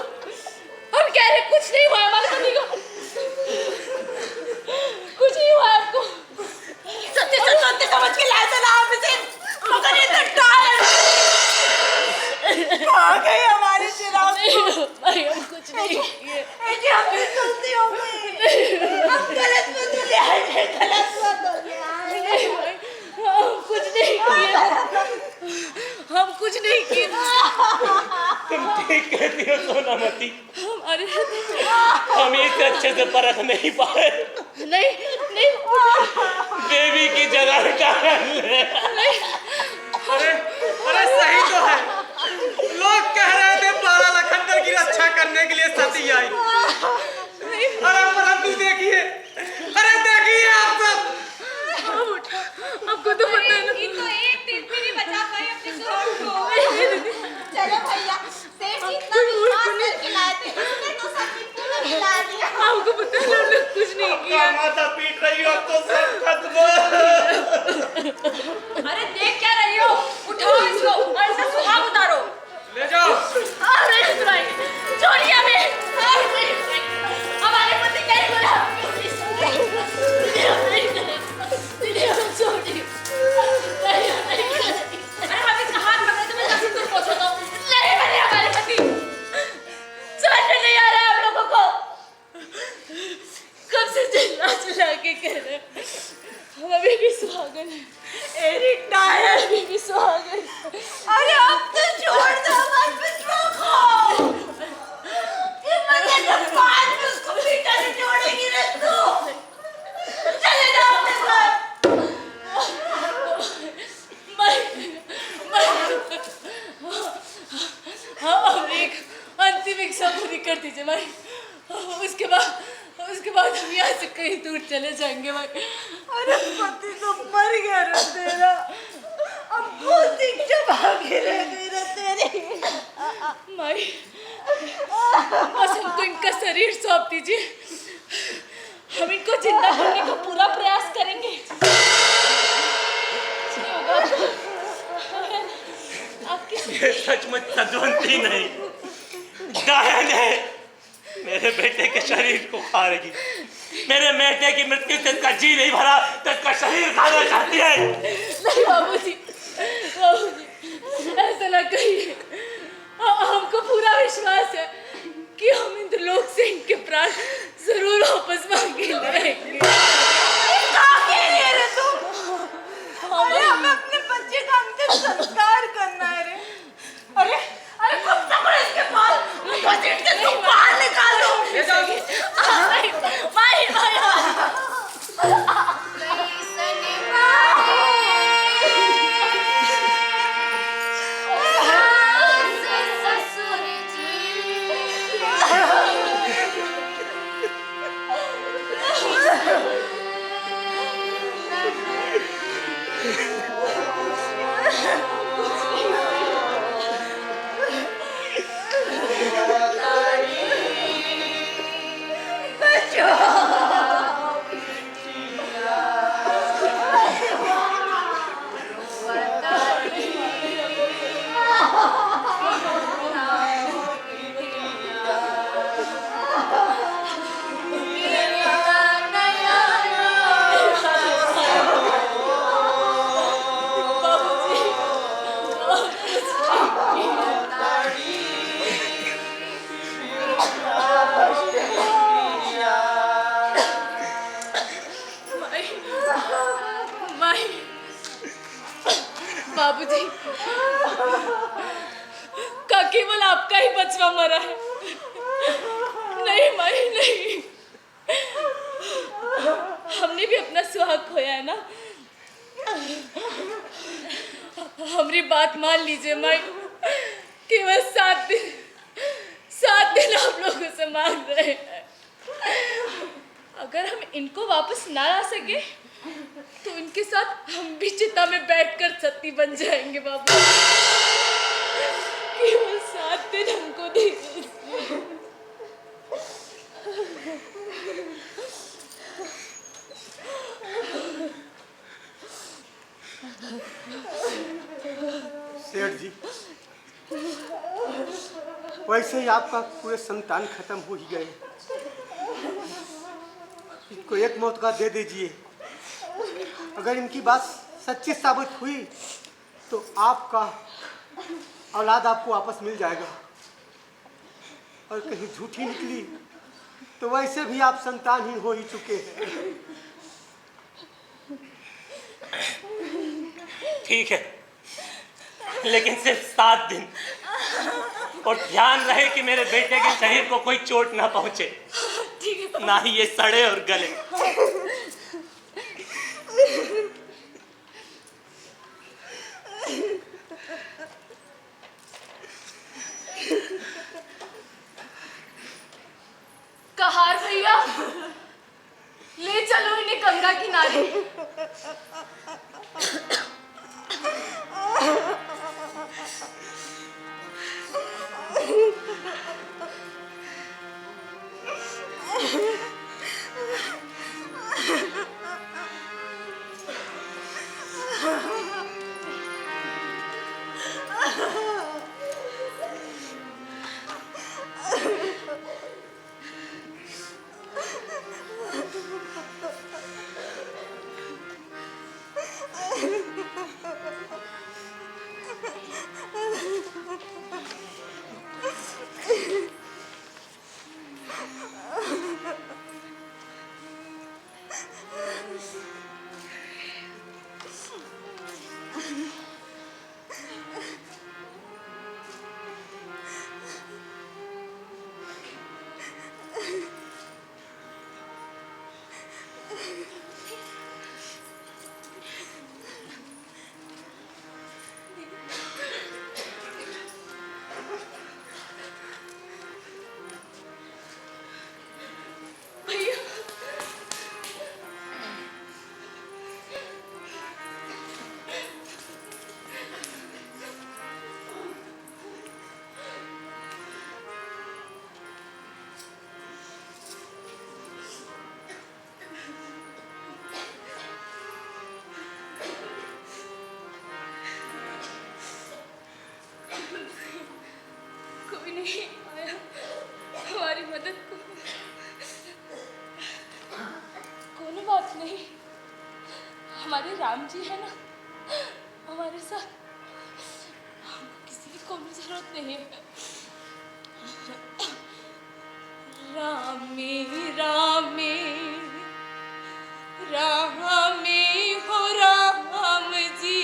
हम कह रहे कुछ नहीं हुआ हमारे पति को, कुछ नहीं हुआ आपको। सत्य समझ के लाए थे ना आप इसे, मगर ये तो टायर कहाँ गई हमारी चिराग को? भाई हम कुछ नहीं किए। हम भी गलती हो गई, हम गलत मत हो गया, गलत मत हो गया। हम कुछ नहीं किए, हम कुछ नहीं किए। तुम ठीक कहती हो सोनामती, हमारे हम इससे अच्छे से परख नहीं पाए। नहीं नहीं देवी की जगह नहीं। अरे सही तो है, लोग कह रहे थे 12 लखनदर की रक्षा करने के लिए सती आई। अरे परंतु देखिए, अरे देखिए आप सब, आपको तो पता है ना, तो एक दिन भी नहीं बचा पाई अपने सुहाग को। चलो भैया, सेठ जी इतना विश्वास करके लाए थे, उसने तो सब पूरा मिला दिया। आपको पता है हमने कुछ नहीं किया। माता पीट रही हो तो सब खत्म। अरे देख क्या रही हो, उठाओ इसको और इसे सुहाग उतारो। ले जाओ। अरे भाई छोड़िए हमें, हमारे पति नहीं बोला, छोड़िए। अरे हम इसका हाथ पकड़े तो मैं जल्दी दूर पहुंचो तो। नहीं बने हमारे पति, समझ में नहीं आ रहा है आप लोगों को। कब से चिल्ला के कह रहे हैं हम अभी भी सुहागन है, टायर अभी भी सुहागन। अरे अब तो छोड़ दो हमारे पितरों को। हिम्मत है तो बाद में उसको पीटा से छोड़ेगी रे तू। चले जाओ अपने घर। हम एक अंतिम इच्छा पूरी कर दीजिए भाई, उसके बाद हम यहाँ से कहीं दूर चले जाएंगे भाई। अरे पति तो मर गया रे तेरा, अब बहुत इच्छा भागी रह गई रे तेरी। माई बस हमको इनका शरीर सौंप दीजिए, हम इनको जिंदा करने का पूरा प्रयास करेंगे। ये सचमुच सजवंती नहीं, डायन है। मेरे बेटे के शरीर को खा रही, मेरे बेटे की मृत्यु से इसका जी नहीं भरा तो इसका शरीर खाना चाहती है। नहीं बाबूजी, ऐसा ना कहिए। हमको पूरा विश्वास है कि हम इंद्रलोक से इनके प्राण जरूर वापस मांगे लाएंगे। अरे हमें अपने बच्चे का अंतिम संस्कार करना है रे। अरे अरे कब तक है इसके पास, घसीट के तुम बाहर निकालो। ले जाओ। भाई बाबूजी का केवल आपका ही बचवा मरा है। नहीं माई नहीं, हमने भी अपना सुहाग खोया है ना। हमारी बात मान लीजिए माई, केवल 7 दिन आप लोगों से मांग रहे हैं। अगर हम इनको वापस ना ला सके तो इनके साथ हम भी चिता में बैठकर सती बन जाएंगे बाबू। केवल 7 दिन हमको दीजिए। सेठ जी, वैसे ही आपका पूरे संतान खत्म हो ही गए। इनको एक मौका दे दीजिए। अगर इनकी बात सच्ची साबित हुई तो आपका औलाद आपको वापस मिल जाएगा, और कहीं झूठी निकली तो वैसे भी आप संतानहीन हो ही चुके हैं। ठीक है, लेकिन सिर्फ 7 दिन, और ध्यान रहे कि मेरे बेटे के शरीर को कोई चोट ना पहुंचे, ना ही ये सड़े और गले। कहार भैया, ले चलो इन्हें गंगा किनारे। कोई नहीं आया हमारी मदद को। कोनो बात नहीं, हमारे राम जी है ना हमारे साथ, हमको किसी की कोई जरूरत नहीं है। रामे रामे रामे हो राम जी,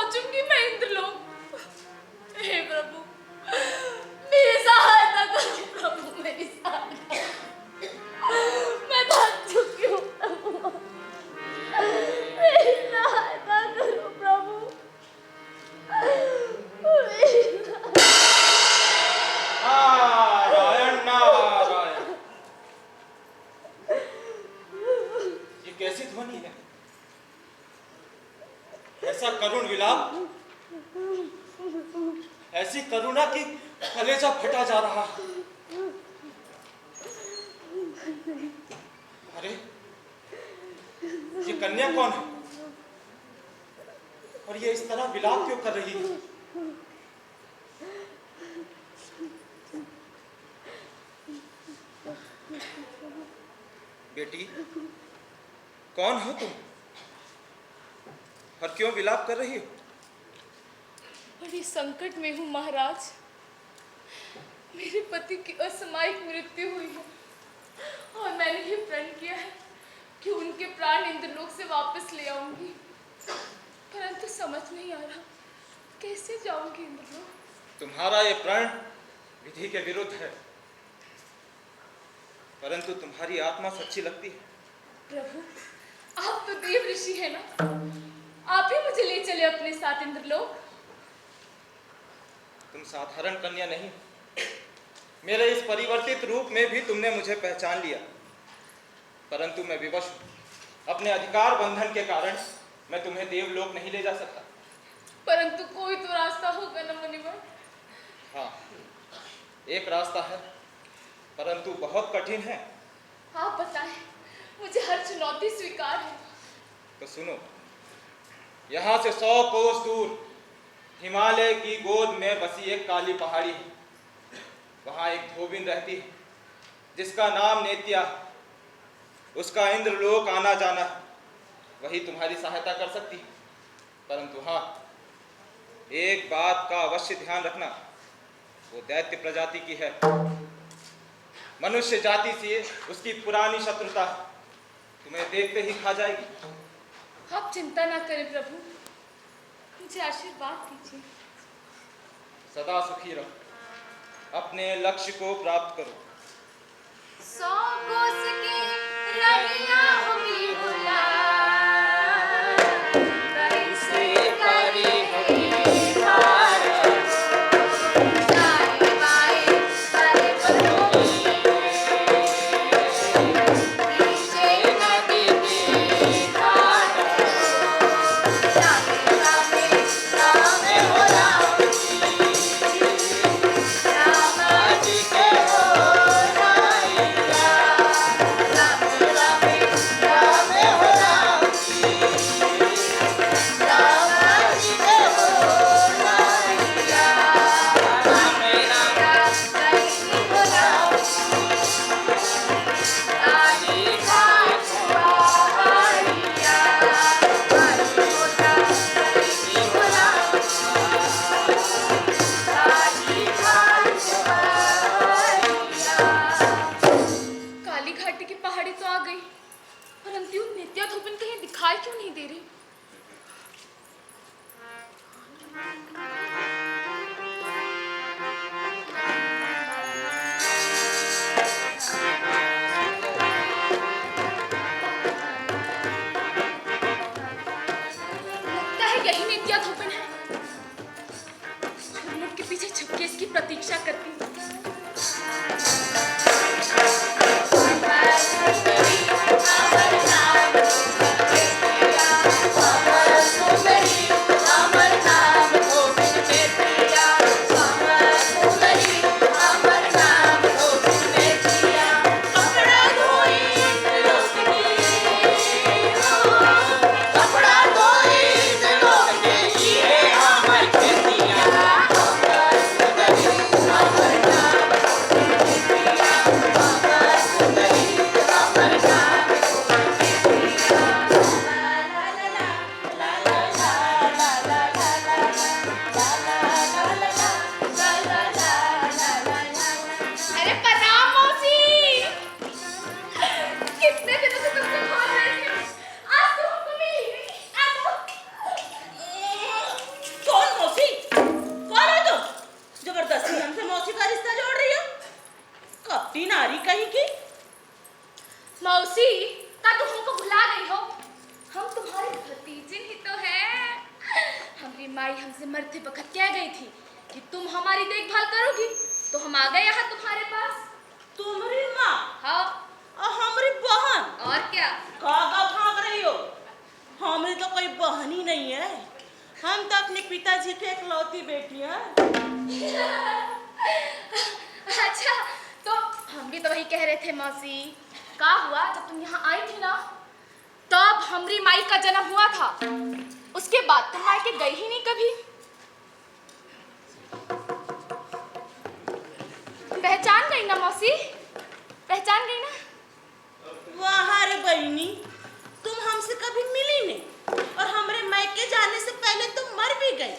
पहुंचूंगी मैं इंद्रलोक। हे प्रभु, मेरी सहायता करो प्रभु, मेरी सहायता। मैं थक चुकी हूँ प्रभु, मेरी सहायता करो प्रभु। नारायण नारायण। ये कैसी ध्वनि है? ऐसा करुण विलाप, ऐसी करुणा की कलेजा फटा जा रहा है। अरे ये कन्या कौन है और ये इस तरह विलाप क्यों कर रही है? बेटी, कौन हो तुम और क्यों विलाप कर रही हो? बड़ी संकट में हूँ महाराज। मेरे पति की असामयिक मृत्यु हुई है और मैंने ये प्रण किया है कि उनके प्राण इंद्रलोक से वापस ले आऊंगी, परंतु समझ नहीं आ रहा कैसे जाऊंगी इंद्रलोक। तुम्हारा ये प्रण विधि के विरुद्ध है, परंतु तुम्हारी आत्मा सच्ची लगती है। प्रभु, आप तो देव ऋषि है ना, आप ही मुझे ले चले अपने साथ इंद्रलोक। तुम साधारण कन्या नहीं, मेरे इस परिवर्तित रूप में भी तुमने मुझे पहचान लिया, परंतु मैं विवश हूं। अपने अधिकार बंधन के कारण मैं तुम्हें देवलोक नहीं ले जा सकता। परंतु कोई तो रास्ता होगा ना मुनिवर। हाँ, एक रास्ता है, परंतु बहुत कठिन है। आप बताएं, मुझे हर चुनौती स्वीकार है। तो सुनो, यहाँ से 100 कोस दूर हिमालय की गोद में बसी एक काली पहाड़ी है। वहाँ एक धोबिन रहती है जिसका नाम नेत्या। उसका इंद्रलोक आना जाना है, वही तुम्हारी सहायता कर सकती है। परंतु हाँ, एक बात का अवश्य ध्यान रखना, वो दैत्य प्रजाति की है। मनुष्य जाति से उसकी पुरानी शत्रुता तुम्हें देखते ही खा जाएगी। आप चिंता ना करें प्रभु, मुझे आशीर्वाद दीजिए। सदा सुखी रहो, अपने लक्ष्य को प्राप्त करो। 100 कोस की रहिया हुई बुला, कैसे करी हुई पार, दाएं बाएं करे बदलूं, पीछे नदी की घाट, रामे रामे रामे हो राम जी के हो राइया, रामे रामे रामे हो राम जी के हो राइया, रामे रामे कहीं हो राम राजी घाट पहाड़िया, हरि होता कहीं हो राम राजी घाट पहाड़िया। काली घाटी की पहाड़ी तो आ गई, परंतु नित्या धोबिन कहीं दिखाई क्यों नहीं दे रही? लगता है यही नित्या धोबिन है। झुरमुट के पीछे छुप के इसकी प्रतीक्षा करती हूँ। कपड़ा माई हमसे मरते वक्त कह गई थी कि तुम हमारी देखभाल करोगी, तो हम आ गए यहाँ तुम्हारे पास। तुम्हारी माँ हाँ। और हमारी बहन। और क्या? कागा भाग रही हो? हमारी तो कोई बहन ही नहीं है, हम तो अपने पिताजी की इकलौती बेटी हैं। अच्छा, तो हम भी तो वही कह रहे थे मौसी। क्या हुआ जब तुम यहाँ आई थी ना, तब हमारी माई का जन्म हुआ था, उसके बाद तुम माई के गई ही नहीं कभी। पहचान गई ना मौसी? पहचान गई ना? वाह रे बहनी, तुम हमसे कभी मिली नहीं और हमारे मायके जाने से पहले तुम मर भी गई।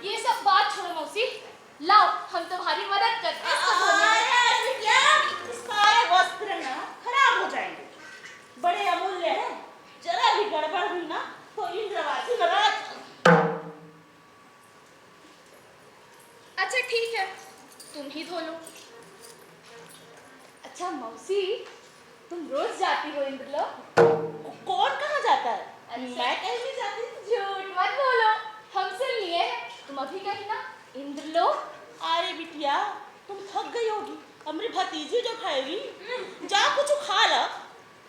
ये सब बात छोड़ो मौसी, लाओ हम तुम्हारी मदद करते हैं इसको धोने में। सारे वस्त्र ना खराब हो जाएंगे, बड़े अमूल्य हैं, जरा भी गड़बड़ हुई ना तो इंद्रवासी नाराज। अच्छा ठीक है, तुम ही धो लो। अच्छा मौसी, तुम रोज जाती हो इंद्रलोक? कौन कहाँ जाता है? अच्छा। मैं कहीं नहीं जाती। झूठ मत बोलो, हम सुन लिए हैं, तुम अभी कहीं ना इंद्रलोक। अरे बिटिया, तुम थक गई होगी, हमारी भतीजी जो खाएगी, जा कुछ खा लो।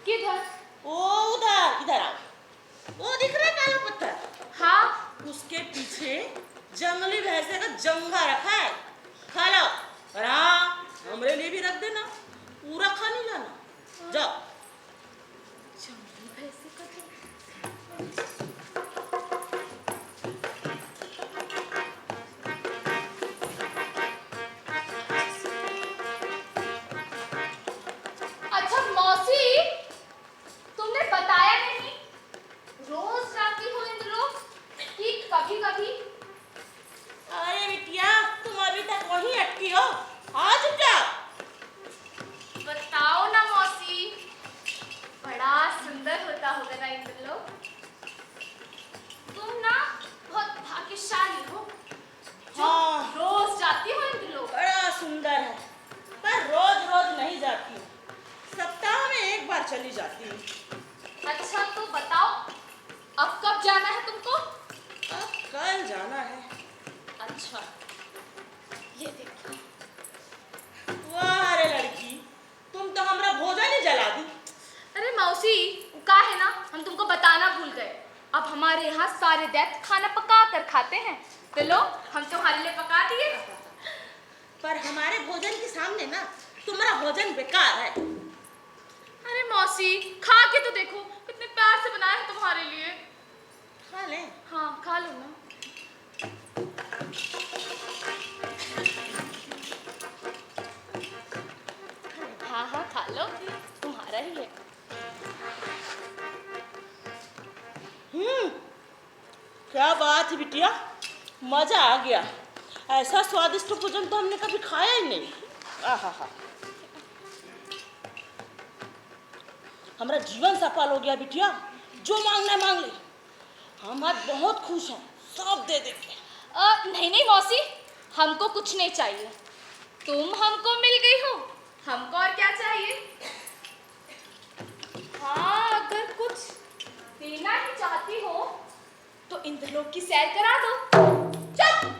किधर? ओ उधर, इधर आओ, वो दिख रहा है काला पत्थर? हाँ। उसके पीछे जंगली भैंसे का जंगा रखा है, खा लो। और हाँ, हमारे लिए भी रख देना, पूरा खा नहीं लाना, जाओ। जंगली भैंसे का अच्छा मौसी, तुमने बताया नहीं, रोज जाती हो इंद्रलोक कि कभी कभी? अरे बिटिया, तुम अभी तक वहीं अटकी हो, आज क्या? बताओ ना मौसी, बड़ा सुंदर होता होगा ना इंद्रलोक। तुम ना बहुत भाग्यशाली हो जो हाँ। रोज जाती हो इंद्रलोक। बड़ा सुंदर है, पर रोज रोज नहीं जाती हूँ, सप्ताह में एक बार चली जाती हूँ। अच्छा तो बताओ, अब कब जाना है तुमको? अब कल जाना है। अच्छा, ये देखो। वाह रे लड़की, तुम तो हमारा भोजन ही जला दी। अरे मौसी, का है ना, हम तुमको बताना भूल गए, अब हमारे यहाँ सारे दैत्य खाना पका कर खाते हैं, तो लो हम तुम्हारे लिए पका दिए। पर हमारे भोजन के सामने ना तुम्हारा भोजन बेकार है। अरे मौसी, खा के तो देखो, कितने प्यार से बनाया है तुम्हारे लिए। खा ले। हाँ खा लो ना। हाँ हाँ खा लो, तुम्हारा ही है। क्या बात है बिटिया, मजा आ गया, ऐसा स्वादिष्ट भोजन तो हमने कभी खाया ही नहीं। आहा, हमारा जीवन सफल हो गया बिटिया, जो मांगना मांग ले, हम आज बहुत खुश हैं, सब दे देंगे। नहीं नहीं मौसी, हमको कुछ नहीं चाहिए, तुम हमको मिल गई हो, हमको और क्या चाहिए। हाँ अगर कुछ देना ही चाहती हो तो इंद्रलोक की सैर करा दो। चल,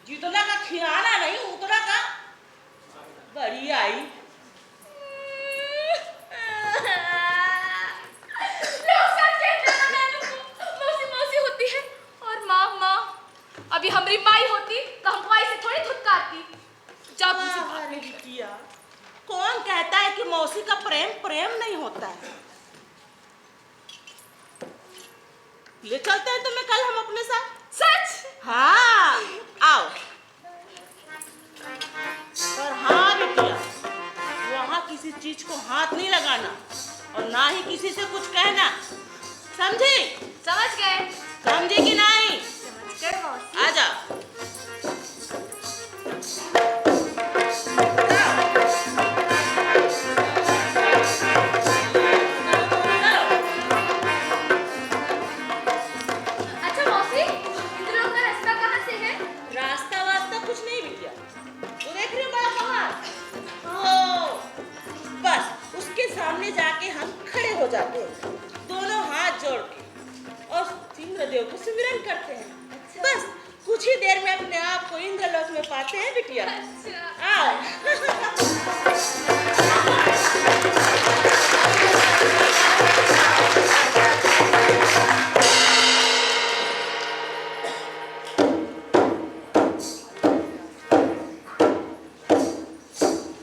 जितना का खिलाना नहीं उतना का बड़ी आई। लोग सब कहते हैं ना मौसी मौसी होती है, और माँ माँ, अभी हमारी माई होती तो हमको ऐसे थोड़ी धुतकारती। जब अरे बिटिया, कौन कहता है कि मौसी का प्रेम प्रेम नहीं होता है। ले चलते हैं तुम्हें कल हम अपने साथ। सच? हाँ आओ। पर हाँ बिटिया, वहाँ किसी चीज को हाथ नहीं लगाना और ना ही किसी से कुछ कहना, समझी? समझ गए। समझी कि नहीं? समझ गए मौसी। आजा। अच्छा मौसी, इंद्रलोक का रास्ता कहाँ से है? रास्ता वास्ता कुछ नहीं बिटिया, वो देख रही हो बड़ा पहाड़, ओ, बस उसके सामने जाके हम खड़े हो जाते हैं, दोनों हाथ जोड़ के, इंद्रदेव को सुमिरन करते हैं। बस कुछ ही देर में अपने आप को इंद्रलोक में पाते हैं बिटिया। आओ।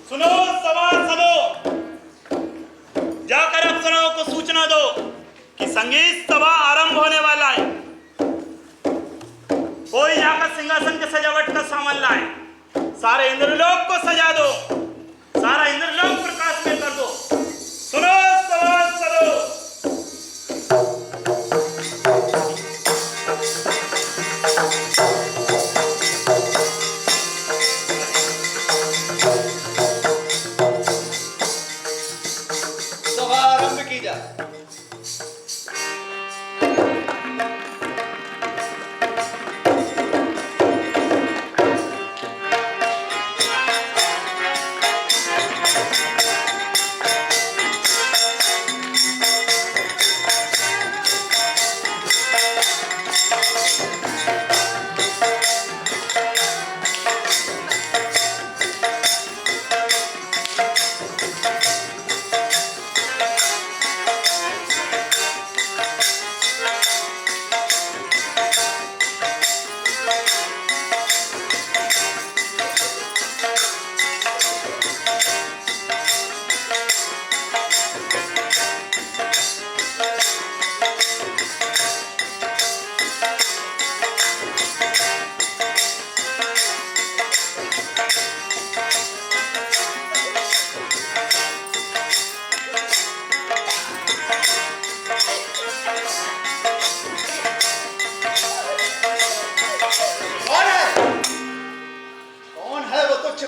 सुनो सभासदों, जाकर अप्सराओं को सूचना दो कि संगीत सभा आरंभ होने वाला है। कोई जाकर सिंहासन के सजावट का सामान लाए। सारे इंद्रलोक को सजा दो, सारा इंद्रलोक प्रकाश में कर दो। सुनो सभासदों, सभा आरंभ की जाए।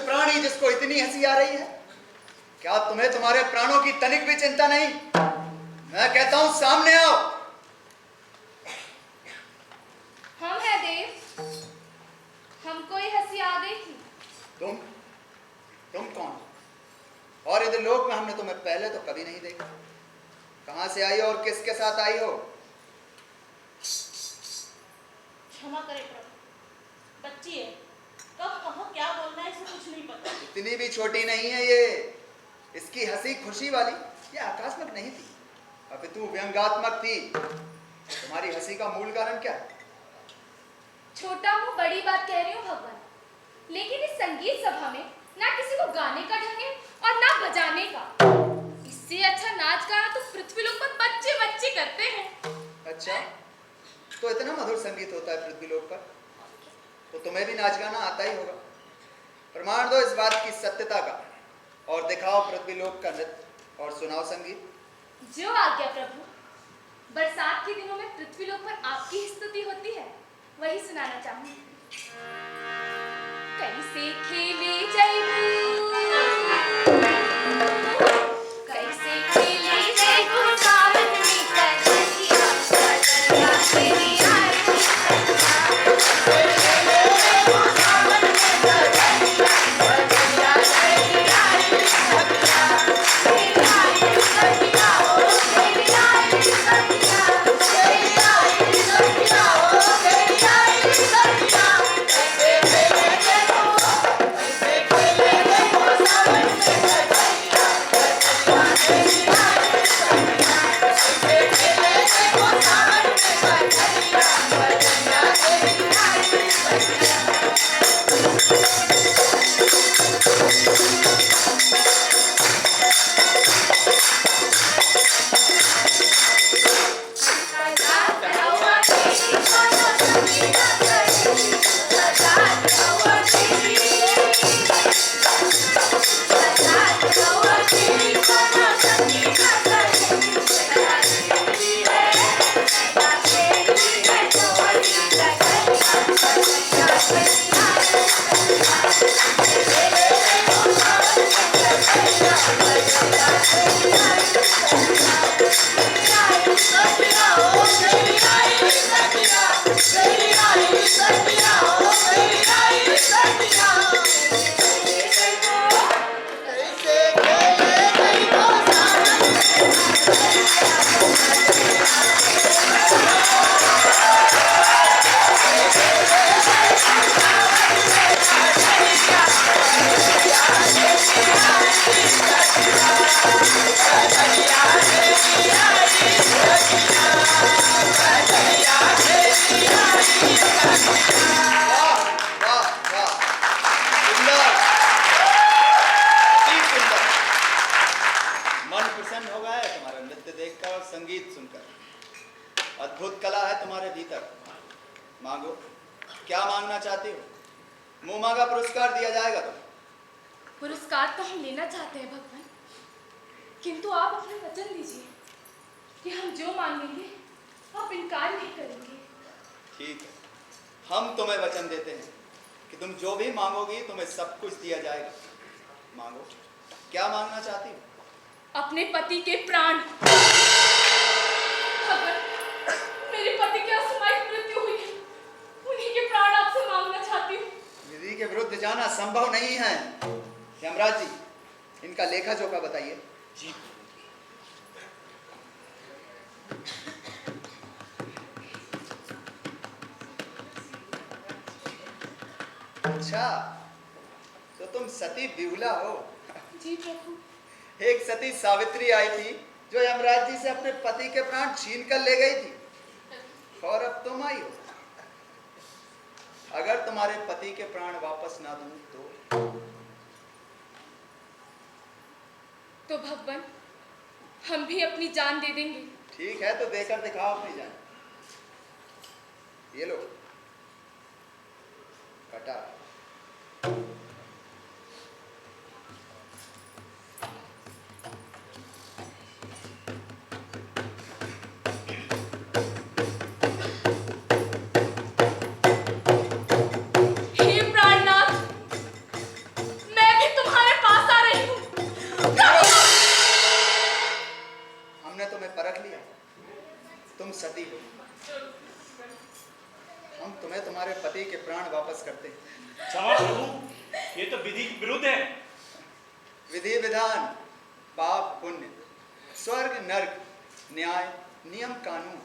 प्राणी जिसको इतनी हंसी आ रही है? क्या तुम्हें तुम्हारे प्राणों की तनिक भी चिंता नहीं? मैं कहता हूं सामने आओ। हम हैं देव, हमको ये हंसी आ गई थी। तुम कौन? और इधर लोक में हमने तुम्हें पहले तो कभी नहीं देखा। कहां से आई हो और किसके साथ आई हो? क्षमा करें प्रभु, बच्ची है, कब कहाँ क्या बोलना है इसे कुछ नहीं पता। इतनी भी छोटी नहीं है ये। इसकी हंसी खुशी वाली ये आकस्मिक नहीं थी, अपितु व्यंग्यात्मक थी। तुम्हारी हंसी का मूल कारण क्या है? छोटा मुंह बड़ी बात कह रही हूँ भगवान, लेकिन इस संगीत सभा में ना किसी को गाने का ढंग है और ना बजाने का। इससे अच्छा नाच गाना तो पृथ्वी लोक पर बच्चे बच्चे करते हैं। अच्छा, तो इतना मधुर संगीत होता है पृथ्वी लोक पर, तो तुम्हें भी नाच गाना आता ही होगा। प्रमाण दो इस बात की सत्यता का और दिखाओ पृथ्वी लोक का नृत्य और सुनाओ संगीत। जो आज्ञा प्रभु। बरसात के दिनों में पृथ्वी लोक पर आपकी स्तुति होती है, वही सुनाना चाहूंगी। कैसे खेले जयबू, कैसे खेले जयबू सावन में कजरिया, कजरिया तेरी आई। कैसे मांगो, क्या मांगना चाहती हो? मुंह मांगा पुरस्कार दिया जाएगा तुम्हें। पुरस्कार तो हम लेना चाहते हैं भगवान, किंतु आप अपना वचन दीजिए कि हम जो मांगेंगे आप इनकार नहीं करेंगे। ठीक है, हम तुम्हें वचन देते हैं कि तुम जो भी मांगोगी तुम्हें सब कुछ दिया जाएगा। मांगो, क्या मांगना चाहती हो? अपने पति के प्राण। अगर मेरे पति की असामयिक मृत्यु हुई है, उन्हीं के प्राण आपसे मांगना चाहती हूँ। विधि के विरुद्ध जाना संभव नहीं है। यमराज जी, इनका लेखा जोखा बताइए। जी। अच्छा, तो तुम सती बिहुला हो। जी प्रभु। एक सती सावित्री आई थी जो यमराज जी से अपने पति के प्राण छीन कर ले गई थी, और अब तुम आई हो। अगर तुम्हारे पति के प्राण वापस ना दूं तो भगवान हम भी अपनी जान दे देंगे। ठीक है, तो देकर दिखाओ अपनी जान। ये लो कटा। हे प्राणनाथ, मैं भी तुम्हारे पास आ रही हूँ। हमने तुम्हें परख लिया, तुम सती हो। हम तुम्हें तुम्हारे पति के प्राण वापस करते हैं। क्षमा प्रभु, ये तो विधि के विरुद्ध है। विधि विधान, पाप पुण्य, स्वर्ग नर्क, न्याय नियम कानून,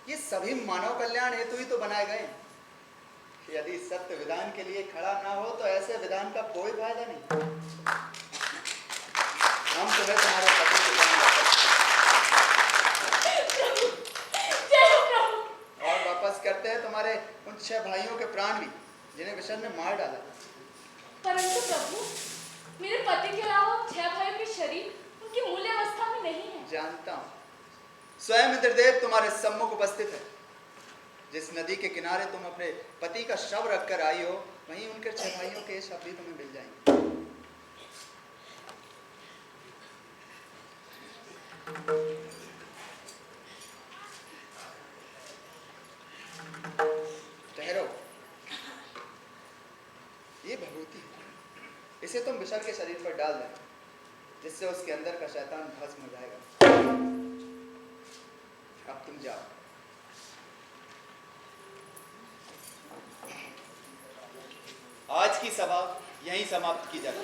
ये सभी मानव कल्याण हेतु ही तो बनाए गए। यदि सत्य विधान के लिए खड़ा ना हो तो ऐसे विधान का कोई फायदा नहीं। हम तुम्हें तुम्हारे पति के प्राण और वापस करते हैं तुम्हारे उन 6 भाइयों के प्राण भी जिन्हें विषण ने मार डाला। परंतु प्रभु, मेरे पति के अलावा 6 भाइयों के शरीर उनकी मूल्य अवस्था में नहीं है। जानता हूं, स्वयं इंद्रदेव तुम्हारे सम्मुख उपस्थित है। जिस नदी के किनारे तुम अपने पति का शव रखकर आई हो, वहीं उनके 6 भाइयों के शव भी तुम्हें मिल जाएंगे। ठहरो, ये भभूति है, इसे तुम विषण के शरीर पर डाल देना, जिससे उसके अंदर का शैतान भस्म हो जाएगा। अब तुम जाओ। आज की सभा यहीं समाप्त की जाती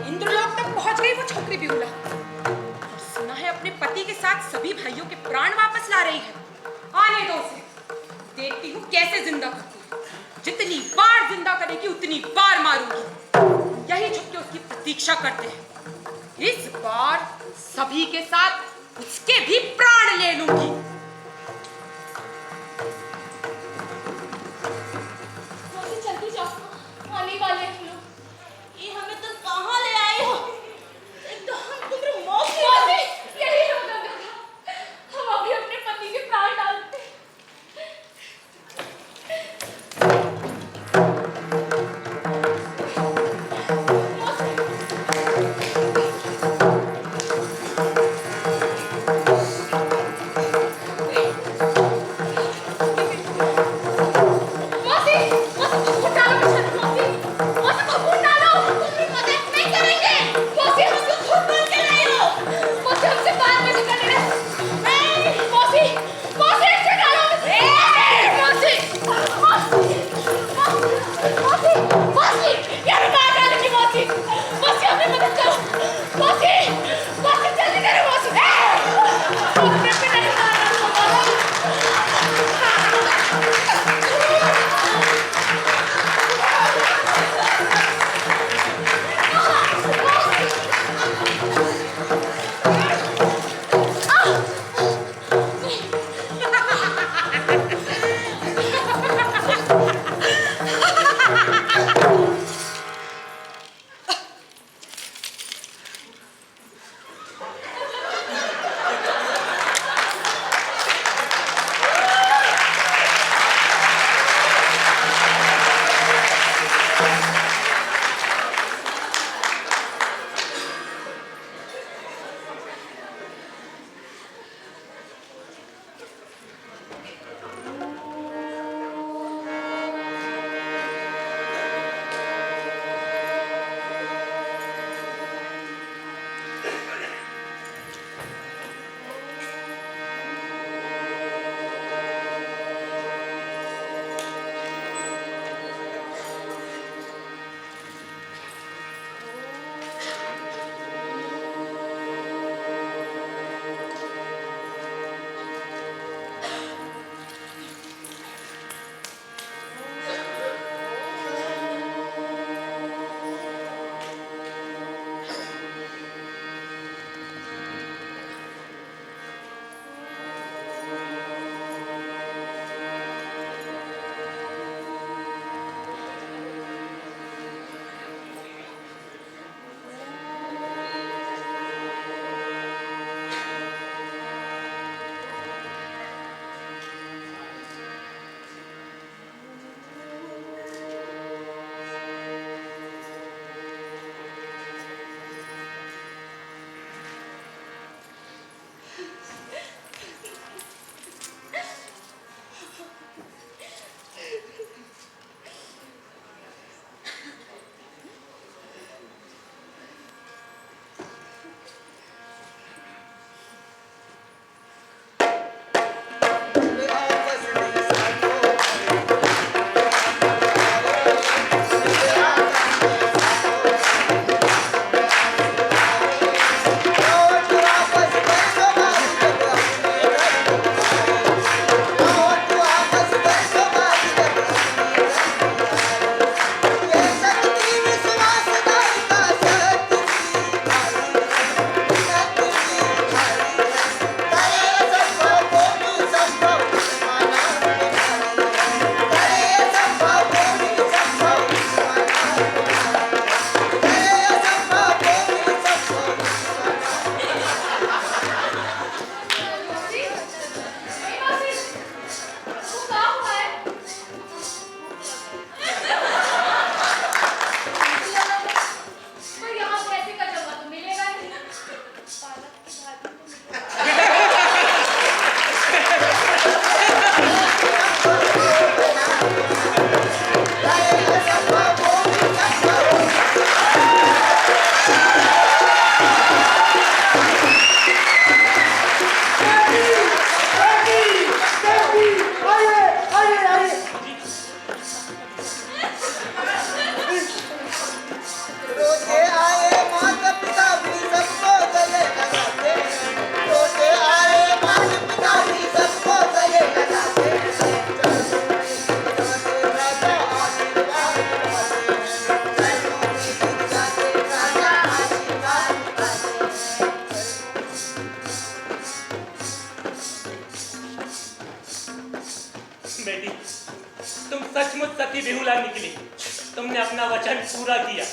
इंद्रलोक तक पहुंच गई वो छोकरी बिहुला। सुना है अपने पति के साथ सभी भाइयों के प्राण वापस ला रही है। आने दो उसे, देखती हूँ कैसे जिंदा करती है। जितनी बार जिंदा करेगी उतनी बार मारूंगी। यही छुप के उसकी प्रतीक्षा करते हैं। इस बार सभी के साथ उसके भी प्राण ले लूंगी। जल्दी जाओ, आने वाले हैं लोग। ये हमें तो कहाँ ले आए हो? एकदम तुम्हारे मौत की स्वामी, यही होगा गंगा। हम अभी अपने पति के प्राण डालते हैं। बेहुला निकली। तुमने अपना वचन पूरा किया।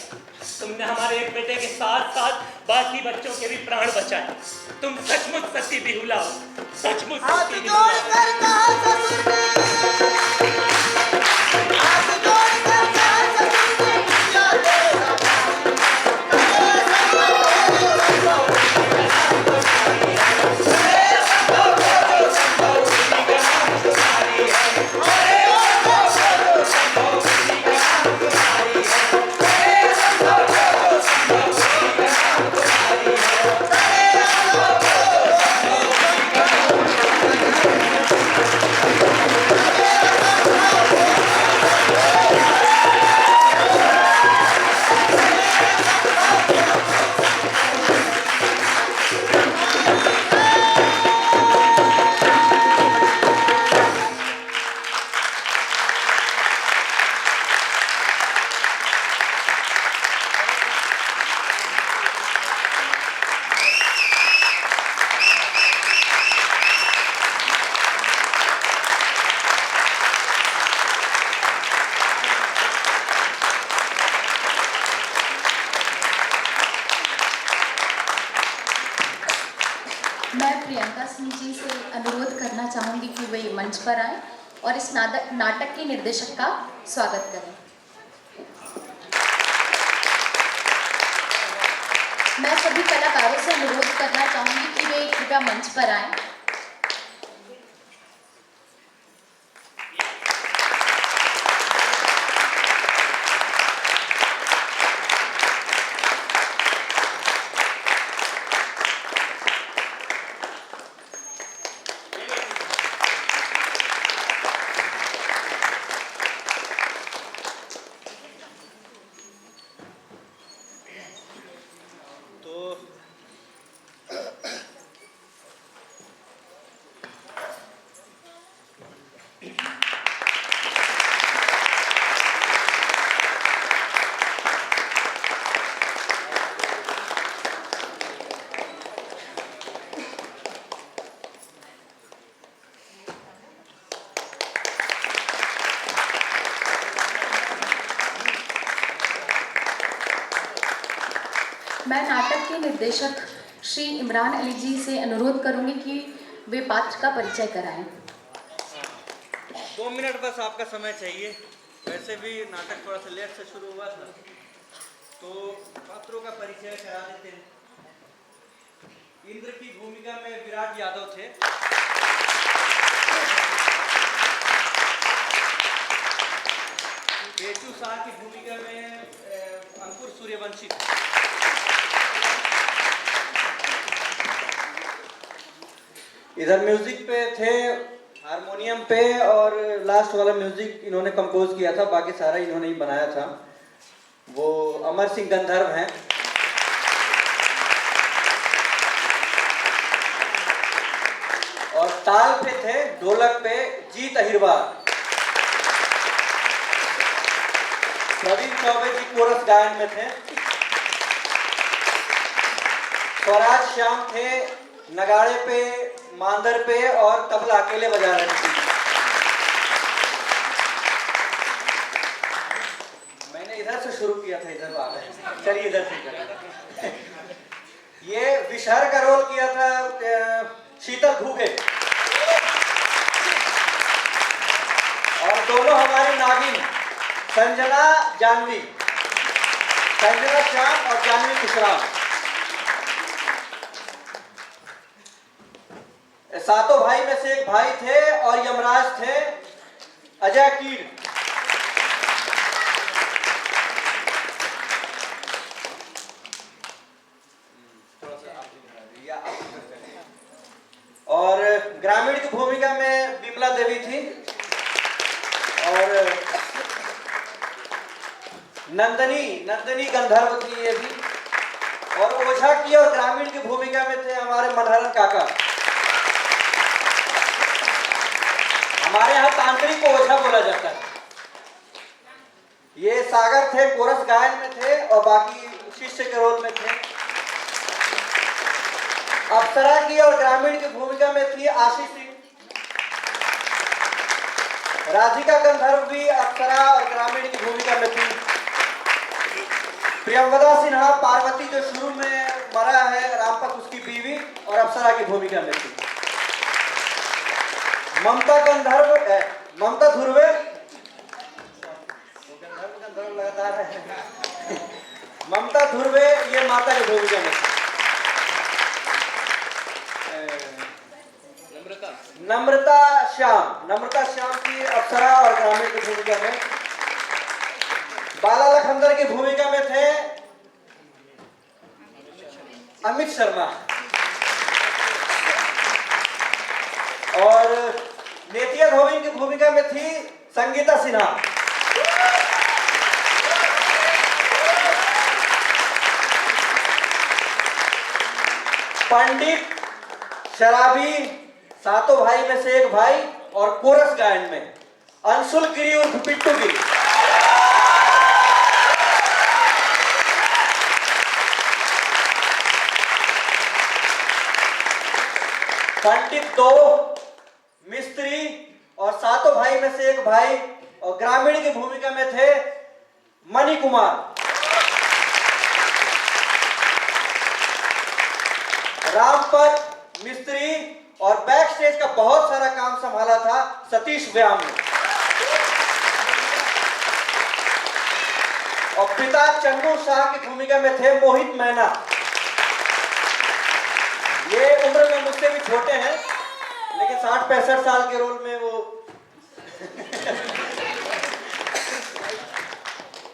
तुमने हमारे एक बेटे के साथ साथ बाकी बच्चों के भी प्राण बचाए। तुम सचमुच सच्ची बेहुला हो, सचमुच सच्ची बेहुला हो। मैं प्रियंका सिंह जी से अनुरोध करना चाहूँगी कि वे मंच पर आएं और इस नाटक के निर्देशक का स्वागत करें। मैं सभी कलाकारों से अनुरोध करना चाहूँगी कि वे कृपया मंच पर आएं। मैं नाटक के निर्देशक श्री इमरान अली जी से अनुरोध करूंगी कि वे पात्र का परिचय कराएं। 2 मिनट बस आपका समय चाहिए। वैसे भी नाटक थोड़ा सा लेट से शुरू हुआ था, तो पात्रों का परिचय करा देते हैं। इंद्र की भूमिका में विराट यादव थे। केचू शाह की भूमिका में अंकुर सूर्यवंशी थे। इधर म्यूजिक पे थे, हारमोनियम पे, और लास्ट वाला म्यूजिक इन्होंने कंपोज किया था, बाकी सारा इन्होंने ही बनाया था। वो अमर सिंह गंधर्व हैं। और ताल पे थे, ढोलक पे जीत अहिरवार। प्रवीण चौबे जी कोरस गायन में थे। स्वराज श्याम थे नगाड़े पे, मांदर पे, और तबला अकेले बजा रहे थे। मैंने इधर से शुरू किया था, इधर आ गए। चलिए इधर से करें। ये विषहर का रोल किया था शीतल घूगे, और दोनों हमारे नागिन संजना जानवी, संजना श्याम और जानवी कुशराम। सातों भाई में से एक भाई थे और यमराज थे अजय कीर। और ग्रामीण की भूमिका में बिमला देवी थी, और नंदनी गंधर्व थी ये भी। और ओझा की और ग्रामीण की भूमिका में थे हमारे मनहरन काका। हमारे यहाँ तांत्रिक को ओझा बोला जाता है। ये सागर थे, कोरस गायन में थे, और बाकी शिष्य के रोल में थे। अप्सरा की और ग्रामीण की भूमिका में थी आशीष सिंह। राधिका गंधर्व भी अप्सरा और ग्रामीण की भूमिका में थी। प्रियंवदा सिन्हा पार्वती जो शुरू में मरा है रामपत उसकी बीवी और अप्सरा की भूमिका में थी। ममता धुर्वे लगातार है। ममता धुर्वे ये माता की भूमिका में थी। नम्रता श्याम की अप्सरा और ग्रामीण की भूमिका में। बाला लखनदर की भूमिका में थे अमित शर्मा और नेतिया धोबिन की भूमिका में थी संगीता सिन्हा। पंडित शराबी सातों भाई में से एक भाई और कोरस गायन में अंशुल गिरी उर्फ पिट्टू गिरी। पंडित 2 मिस्त्री और सातों भाई में से एक भाई और ग्रामीण की भूमिका में थे मणि कुमार। रामपत मिस्त्री और बैक स्टेज का बहुत सारा काम संभाला था सतीश व्याम ने। और पिता चंदू शाह की भूमिका में थे मोहित मैना। ये उम्र में मुझसे भी छोटे हैं लेकिन 60-65 साल के रोल में वो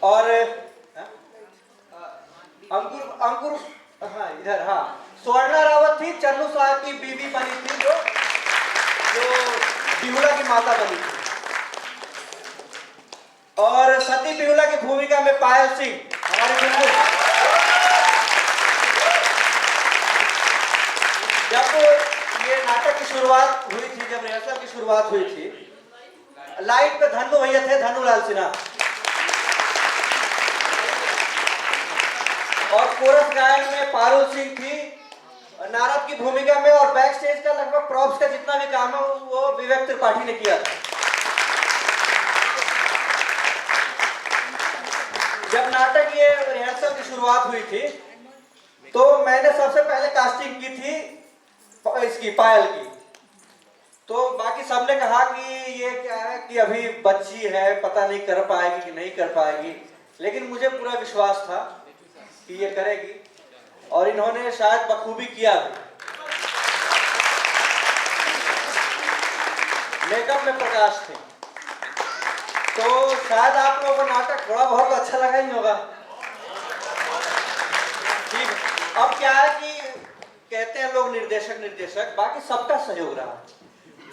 और अंकुर हाँ इधर हाँ स्वर्णा रावत थी चन्नू शाह की बीवी बनी थी जो बिहुला की माता बनी थी। और सती बिहुला की भूमिका में पायल सिंह हमारी बिल्कुल। जब ये नाटक की शुरुआत हुई थी जब रिहर्सल की शुरुआत हुई थी लाइट पे धनु भैया थे धनुलाल सिन्हा और कोरस गायन में पारुल सिंह थी नारद की भूमिका में। और बैक स्टेज का लगभग प्रॉप्स का जितना भी काम है वो विवेक त्रिपाठी ने किया था। जब नाटक ये रिहर्सल की शुरुआत हुई थी तो मैंने सबसे पहले कास्टिंग की थी इसकी पायल की। तो बाकी सबने कहा कि ये क्या है कि अभी बच्ची है पता नहीं कर पाएगी कि नहीं कर पाएगी, लेकिन मुझे पूरा विश्वास था कि ये करेगी और इन्होंने शायद बखूबी किया भी। मेकअप में प्रकाश थे तो शायद आप लोगों को नाटक थोड़ा बहुत अच्छा लगा ही होगा। ठीक अब क्या है कि कहते हैं लोग निर्देशक बाकी सबका सहयोग रहा।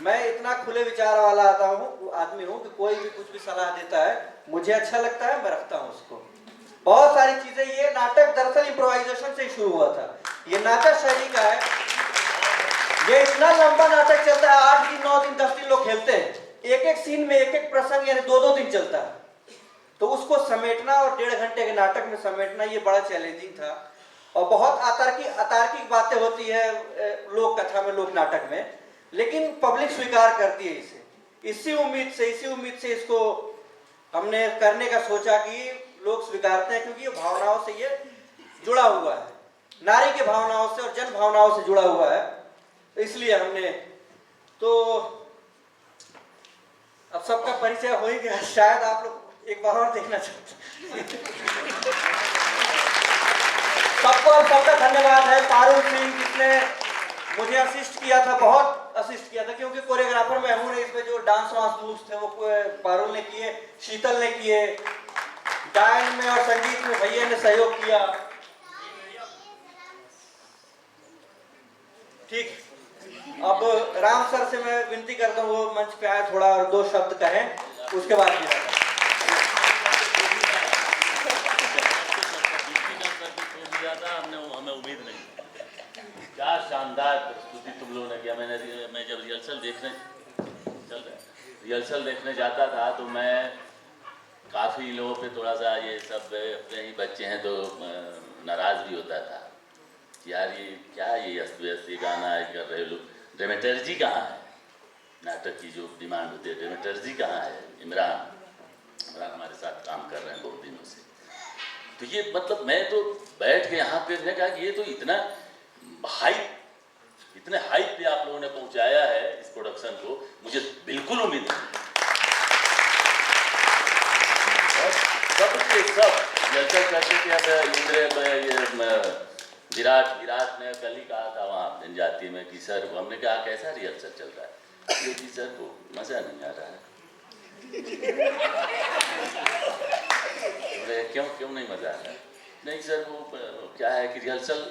मैं इतना खुले विचार वाला आदमी हूँ कि कोई भी कुछ भी सलाह देता है मुझे अच्छा लगता है मैं रखता हूँ उसको। बहुत सारी चीजें ये नाटक दरअसल इम्प्रोवाइजेशन से शुरू हुआ था। ये नाटक शैली का है। ये इतना लंबा नाटक चलता है 8 दिन 9 दिन 10 दिन लोग खेलते हैं। एक एक सीन में एक एक प्रसंग यानी 2-2 दिन चलता है तो उसको समेटना और 1.5 घंटे के नाटक में समेटना ये बड़ा चैलेंजिंग था। और बहुत अतार्किक बातें होती है लोक कथा में लोक नाटक में, लेकिन पब्लिक स्वीकार करती है इसे। इसी उम्मीद से इसको हमने करने का सोचा कि लोग स्वीकारते हैं क्योंकि ये भावनाओं से ये जुड़ा हुआ है, नारी के भावनाओं से और जन भावनाओं से जुड़ा हुआ है। इसलिए हमने तो अब सबका परिचय हो ही गया। शायद आप लोग एक बार और देखना चाहते सबका धन्यवाद है। पारुल सिंह जिसने मुझे असिस्ट किया था, बहुत असिस्ट किया था क्योंकि कोरियोग्राफर मैं हूँ। इसमें जो डांस वांस मूव्स थे वो पारुल ने किए, शीतल ने किए, गायन में और संगीत में भैया ने सहयोग किया। ठीक अब राम सर से मैं विनती करता हूँ वो मंच पे आए थोड़ा और 2 शब्द कहें उसके बाद हमें उम्मीद नहीं। क्या शानदार प्रस्तुति तुम लोगों ने किया। मैं जब रिहर्सल देखने जाता था तो मैं काफ़ी लोगों पे थोड़ा सा ये सब अपने ही बच्चे हैं तो नाराज़ भी होता था यार ये क्या ये अस्त व्यस्त गाना कर रहे लोग, ड्रामेटर्जी कहाँ है। नाटक की जो डिमांड होती है, ड्रामेटर्जी कहाँ है? इमरान हमारे साथ काम कर रहे हैं बहुत दिनों से। तो ये मतलब मैं तो बैठ के यहाँ पे ने कहा कि ये तो इतने हाइप पे आप लोगों ने पहुँचाया है इस प्रोडक्शन को, मुझे बिल्कुल उम्मीद नहीं। और सब के सब रिहर्सल करते थे। अब विराट ने कल ही कहा था वहाँ जनजाति में कि सर, हमने कहा कैसा रिहर्सल चल रहा है? ये कि सर को मज़ा नहीं आ रहा है। क्यों नहीं मज़ा आ रहा है? नहीं सर, वो क्या है कि रिहर्सल,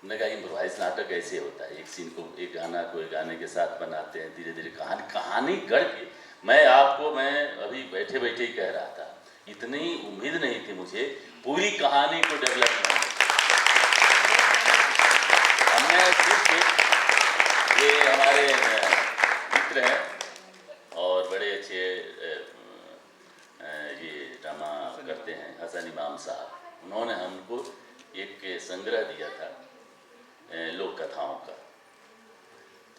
हमने कहा इम्प्रोवाइज नाटक ऐसे होता है, एक सीन को, एक गाना को एक गाने के साथ बनाते हैं, धीरे धीरे कहानी गढ़ के। मैं अभी बैठे बैठे ही कह रहा था, इतनी उम्मीद नहीं थी मुझे पूरी कहानी को डेवलप करने। हमने सिर्फ ये हमारे मित्र हैं और बड़े अच्छे ये ड्रामा करते हैं, हसन इमाम साहब, उन्होंने हमको एक संग्रह दिया था लोक कथाओं का।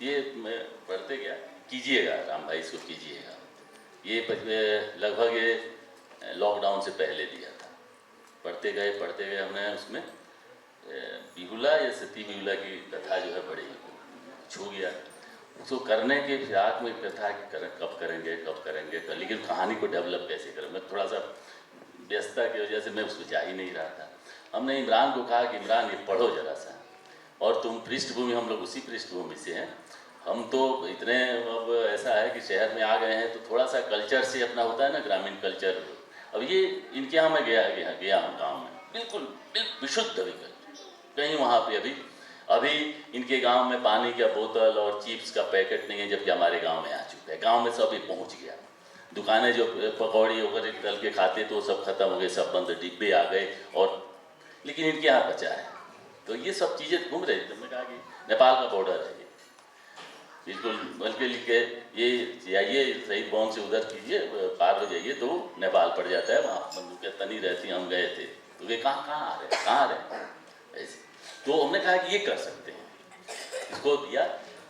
ये मैं पढ़ते गया, कीजिएगा राम भाई, इसको कीजिएगा। ये लगभग ये लॉकडाउन से पहले दिया था। पढ़ते गए हमने उसमें बिहुला या सती बिहुला की कथा जो है बड़ी छू गया। उसको करने के फिराक में कथा कि कब करेंगे, लेकिन कहानी को डेवलप कैसे करें। मैं थोड़ा सा व्यस्तता की वजह से मैं उसको जा ही नहीं रहा था। हमने इमरान को कहा कि इमरान ये पढ़ो जरा सा, और तुम पृष्ठभूमि, हम लोग उसी पृष्ठभूमि से हैं। हम तो इतने अब ऐसा है कि शहर में आ गए हैं तो थोड़ा सा कल्चर से अपना होता है ना, ग्रामीण कल्चर। अब ये इनके यहाँ मैं गया हूँ गाँव में, बिल्कुल विशुद्ध विकल्प कहीं वहाँ पे अभी इनके गांव में पानी का बोतल और चिप्स का पैकेट नहीं है, जबकि हमारे गांव में आ चुका है। गांव में सब ये पहुँच गया। दुकानें जो पकौड़ी वगैरह तल के खाते तो सब खत्म हो गए, सब बंद, डिब्बे आ गए, और लेकिन इनके यहाँ बचा है। तो ये सब चीज़ें घूम रही। तुमने कहा कि नेपाल का बॉर्डर है ये, बिल्कुल, बल्कि लिखे ये जाइए शहीद भवन से उधर कीजिए, पार हो जाइए तो नेपाल पड़ जाता है। वहाँ बंदूकें तनी रहती, हम गए थे तो वे कहाँ आ रहे हैं ऐसे। तो हमने कहा कि ये कर सकते हैं, इसको दिया।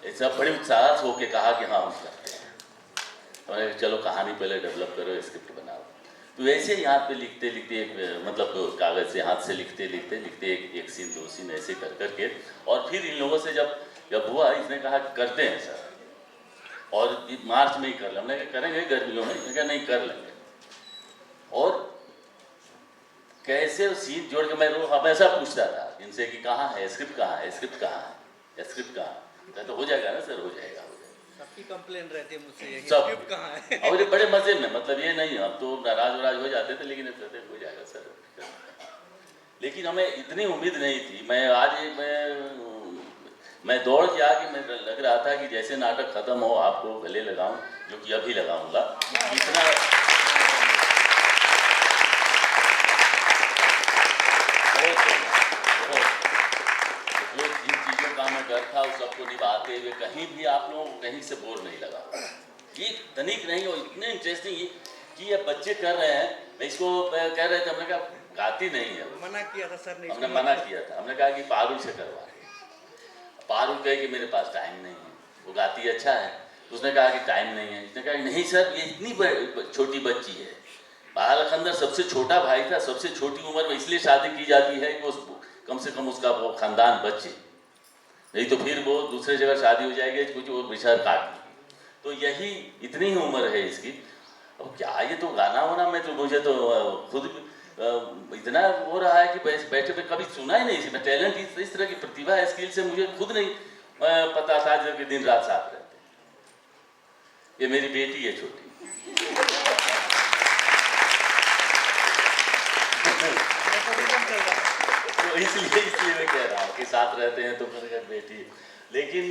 ऐसा बड़े उत्साह से होकर कहा कि हाँ हम करते हैं। हमने चलो कहानी पहले डेवलप करो, स्क्रिप्ट बनाओ। तो ऐसे यहाँ पे लिखते एक मतलब कागज़ से हाथ से लिखते एक सीन दो सीन ऐसे करके, और फिर इन लोगों से जब हुआ, इसने कहा कि करते हैं सर, और मार्च में ही कर लें। हमने कहा करेंगे गर्मियों में, कहा नहीं कर लेंगे। और कैसे सीन जोड़ के मैं हमेशा पूछता था इनसे कि कहाँ है स्क्रिप्ट, तो हो जाएगा ना सर, हो जाएगा। सबकी कंप्लेन रहती है मुझसे, यही सब स्क्रिप्ट कहाँ है। और ये बड़े मजे में, मतलब ये नहीं, अब तो नाराज हो जाते थे, लेकिन कहते हो जाएगा सर। लेकिन हमें इतनी उम्मीद नहीं थी। मैं दौड़ के आके मैं लग रहा था कि जैसे नाटक खत्म हो आपको गले लगाऊं, जो कि अभी लगाऊंगा। इतना जो जिन चीज़ों का मैं डर था उस सबको निभाते हुए कहीं भी आप लोगों को कहीं से बोर नहीं लगा, एक तनिक नहीं। और इतने इंटरेस्टिंग कि ये बच्चे कर रहे हैं। मैं इसको कह रहे थे, हमने कहा गाती नहीं है, मना किया था सर ने, हमने मना किया था। हमने कहा कि पारुल से करवा। पारुल कहे कि मेरे पास टाइम नहीं है, वो गाती अच्छा है। उसने कहा कि टाइम नहीं है। इसने कहा नहीं सर, ये इतनी छोटी बच्ची है। बालखंदर सबसे छोटा भाई था, सबसे छोटी उम्र में इसलिए शादी की जाती है कि वो कम से कम उसका वो खानदान बचे, नहीं तो फिर वो दूसरे जगह शादी हो जाएगी, कुछ वो बिछड़ काट लेगी। तो यही इतनी ही उम्र है इसकी। अब क्या ये तो गाना होना, मैं तो मुझे तो खुद इतना हो रहा है कि बैठे पे कभी सुना ही नहीं। मैं टैलेंट इस तरह की प्रतिभा है, स्किल से मुझे खुद नहीं पता था, जब दिन रात साथ रहते। ये मेरी बेटी है छोटी। तो इसलिए मैं कह रहा हूँ कि साथ रहते हैं तो मेरी बेटी। लेकिन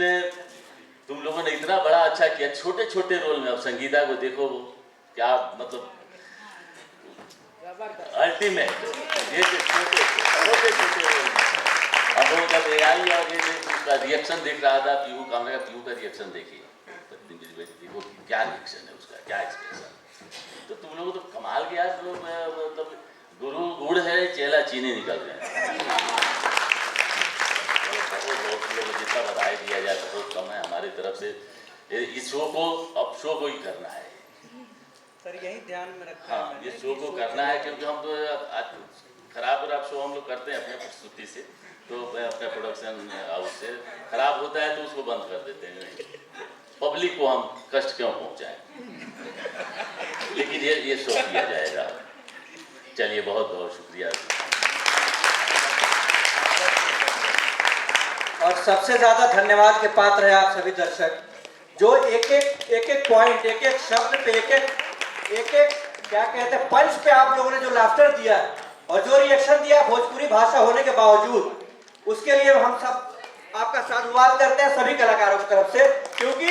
तुम लोगों ने इतना बड़ा अच्छा किया, छोटे छोटे रोल में। अब संगीता को देखो, क्या मतलब अल्टीमेट, ये छोटे रोल में। अब वो जब AI और ये उसका रिएक्शन देख रहा था, पीहू का रिएक्शन देखिए, देखो क्या रिएक्शन है उसका, क्या एक्सप्रेशन। तो तुम लोग तो कमाल के यार, लोग मतलब गुरु गुड़ है, चेला चीनी निकल गए। बहुत लोग जितना बधाई दिया जाए बहुत कम है हमारी तरफ से। इस शो को अब शो को ही करना है। सर यही ध्यान में रखा हाँ, है ये शो को करना है, क्योंकि हम तो खराब शो हम लोग करते हैं अपने प्रस्तुति से, तो अपने प्रोडक्शन हाउस से खराब होता है तो उसको बंद कर देते हैं। पब्लिक को हम कष्ट क्यों पहुंचाएं, लेकिन ये शो किया जाएगा। चलिए, बहुत बहुत शुक्रिया। और सबसे ज्यादा धन्यवाद के पात्र है आप सभी दर्शक, जो एक एक पॉइंट, एक एक शब्द पे, एक एक क्या कहते हैं पंच पे आप लोगों ने जो लाफ्टर दिया और जो रिएक्शन दिया भोजपुरी भाषा होने के बावजूद, उसके लिए हम सब आपका साधुवाद करते हैं सभी कलाकारों की तरफ से, क्योंकि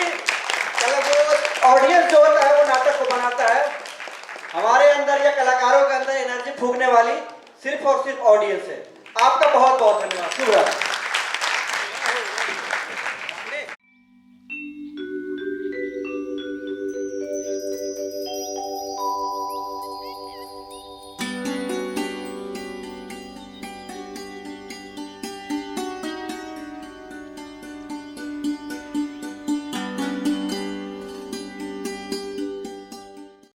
ऑडियंस जो होता है वो नाटक को बनाता है। हमारे अंदर या कलाकारों के अंदर एनर्जी फूंकने वाली सिर्फ और सिर्फ ऑडियंस है। आपका बहुत बहुत धन्यवाद। शुभ रात्रि।